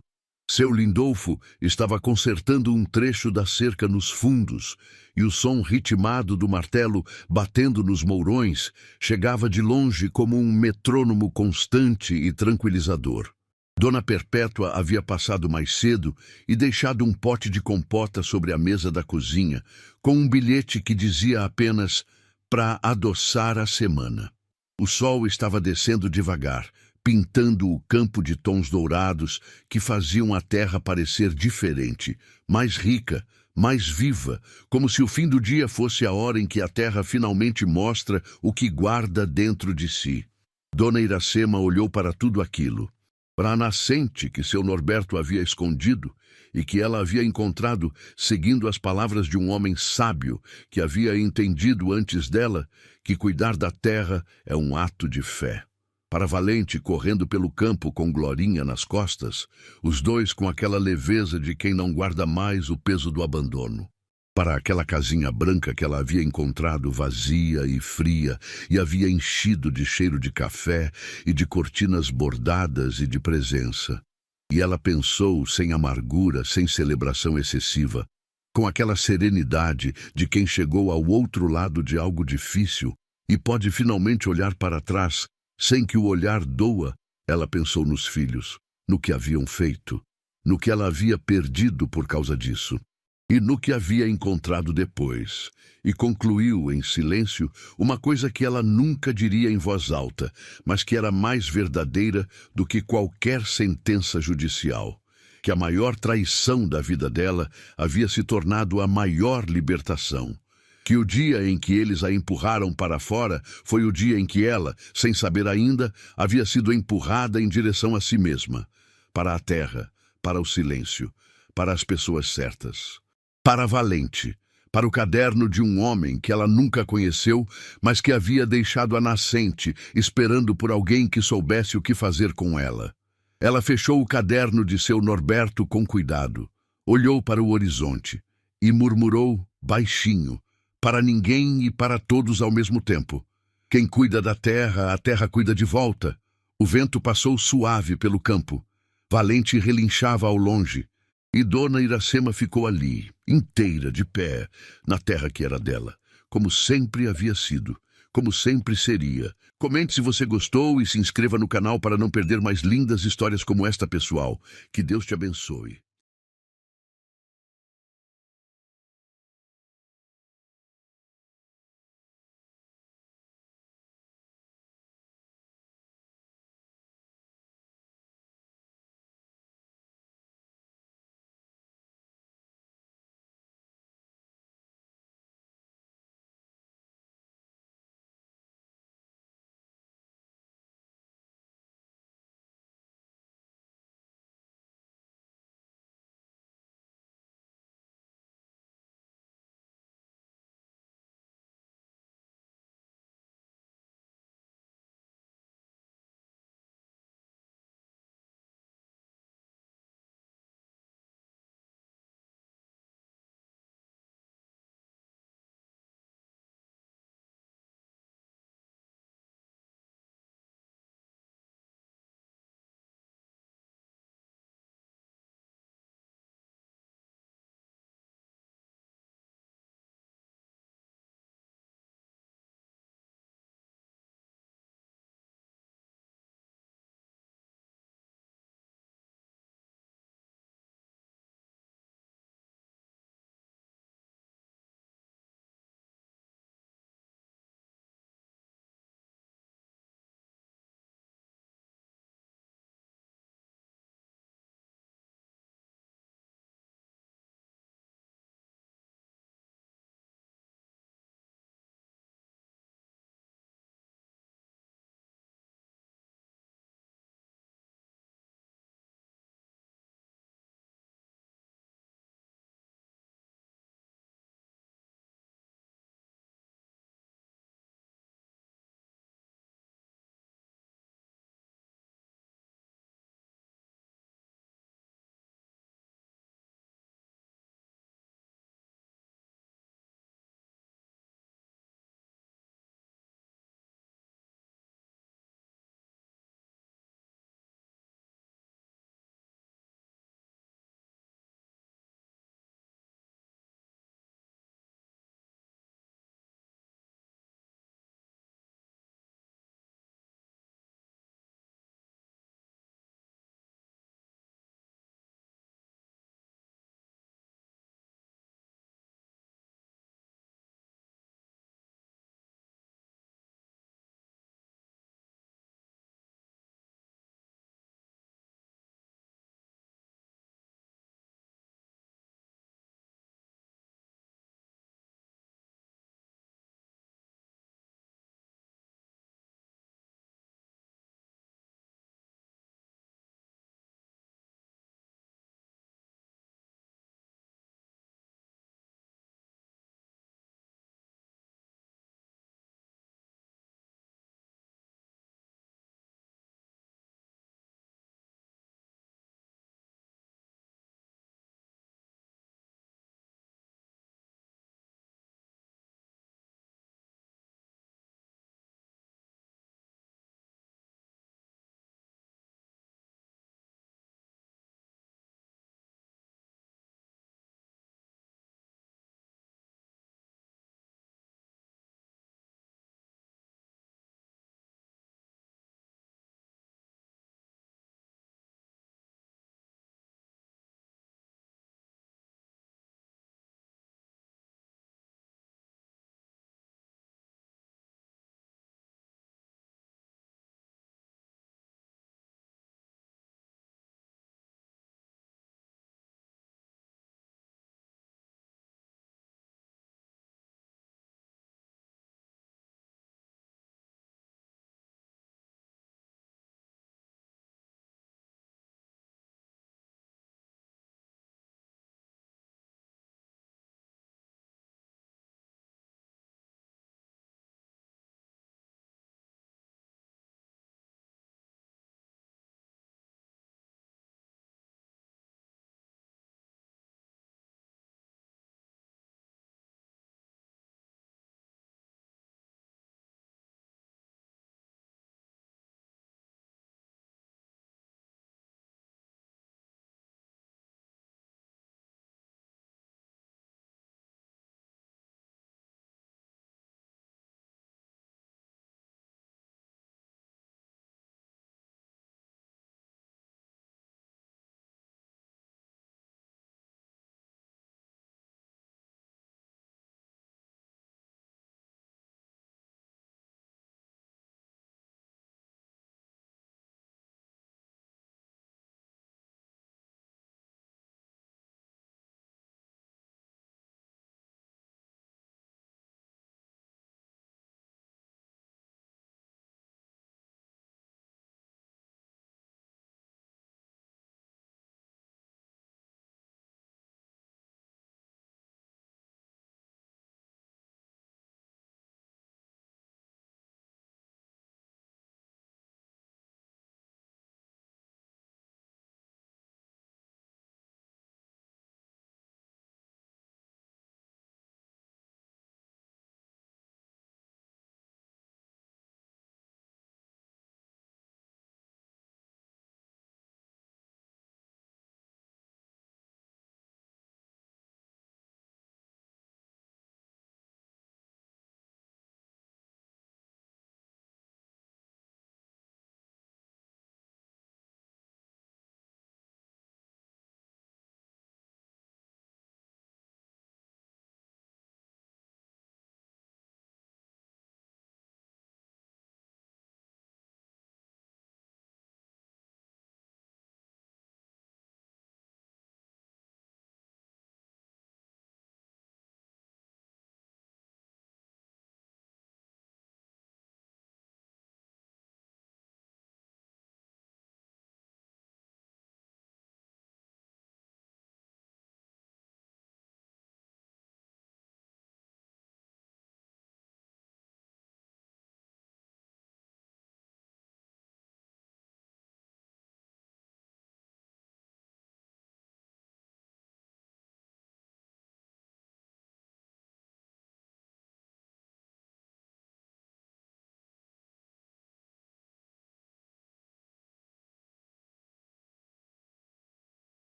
Seu Lindolfo estava consertando um trecho da cerca nos fundos, e o som ritmado do martelo batendo nos mourões chegava de longe como um metrônomo constante e tranquilizador. Dona Perpétua havia passado mais cedo e deixado um pote de compota sobre a mesa da cozinha, com um bilhete que dizia apenas "para adoçar a semana". O sol estava descendo devagar, pintando o campo de tons dourados que faziam a terra parecer diferente, mais rica, mais viva, como se o fim do dia fosse a hora em que a terra finalmente mostra o que guarda dentro de si. Dona Iracema olhou para tudo aquilo, para a nascente que seu Norberto havia escondido e que ela havia encontrado seguindo as palavras de um homem sábio que havia entendido antes dela que cuidar da terra é um ato de fé. Para Valente correndo pelo campo com Glorinha nas costas, os dois com aquela leveza de quem não guarda mais o peso do abandono. Para aquela casinha branca que ela havia encontrado vazia e fria e havia enchido de cheiro de café e de cortinas bordadas e de presença. E ela pensou sem amargura, sem celebração excessiva, com aquela serenidade de quem chegou ao outro lado de algo difícil e pode finalmente olhar para trás sem que o olhar doa. Ela pensou nos filhos, no que haviam feito, no que ela havia perdido por causa disso, e no que havia encontrado depois, e concluiu em silêncio uma coisa que ela nunca diria em voz alta, mas que era mais verdadeira do que qualquer sentença judicial, que a maior traição da vida dela havia se tornado a maior libertação, que o dia em que eles a empurraram para fora foi o dia em que ela, sem saber ainda, havia sido empurrada em direção a si mesma, para a terra, para o silêncio, para as pessoas certas. Para Valente, para o caderno de um homem que ela nunca conheceu, mas que havia deixado a nascente, esperando por alguém que soubesse o que fazer com ela. Ela fechou o caderno de seu Norberto com cuidado, olhou para o horizonte e murmurou baixinho, para ninguém e para todos ao mesmo tempo: quem cuida da terra, a terra cuida de volta. O vento passou suave pelo campo. Valente relinchava ao longe. E Dona Iracema ficou ali, inteira, de pé, na terra que era dela, como sempre havia sido, como sempre seria. Comente se você gostou e se inscreva no canal para não perder mais lindas histórias como esta, pessoal. Que Deus te abençoe.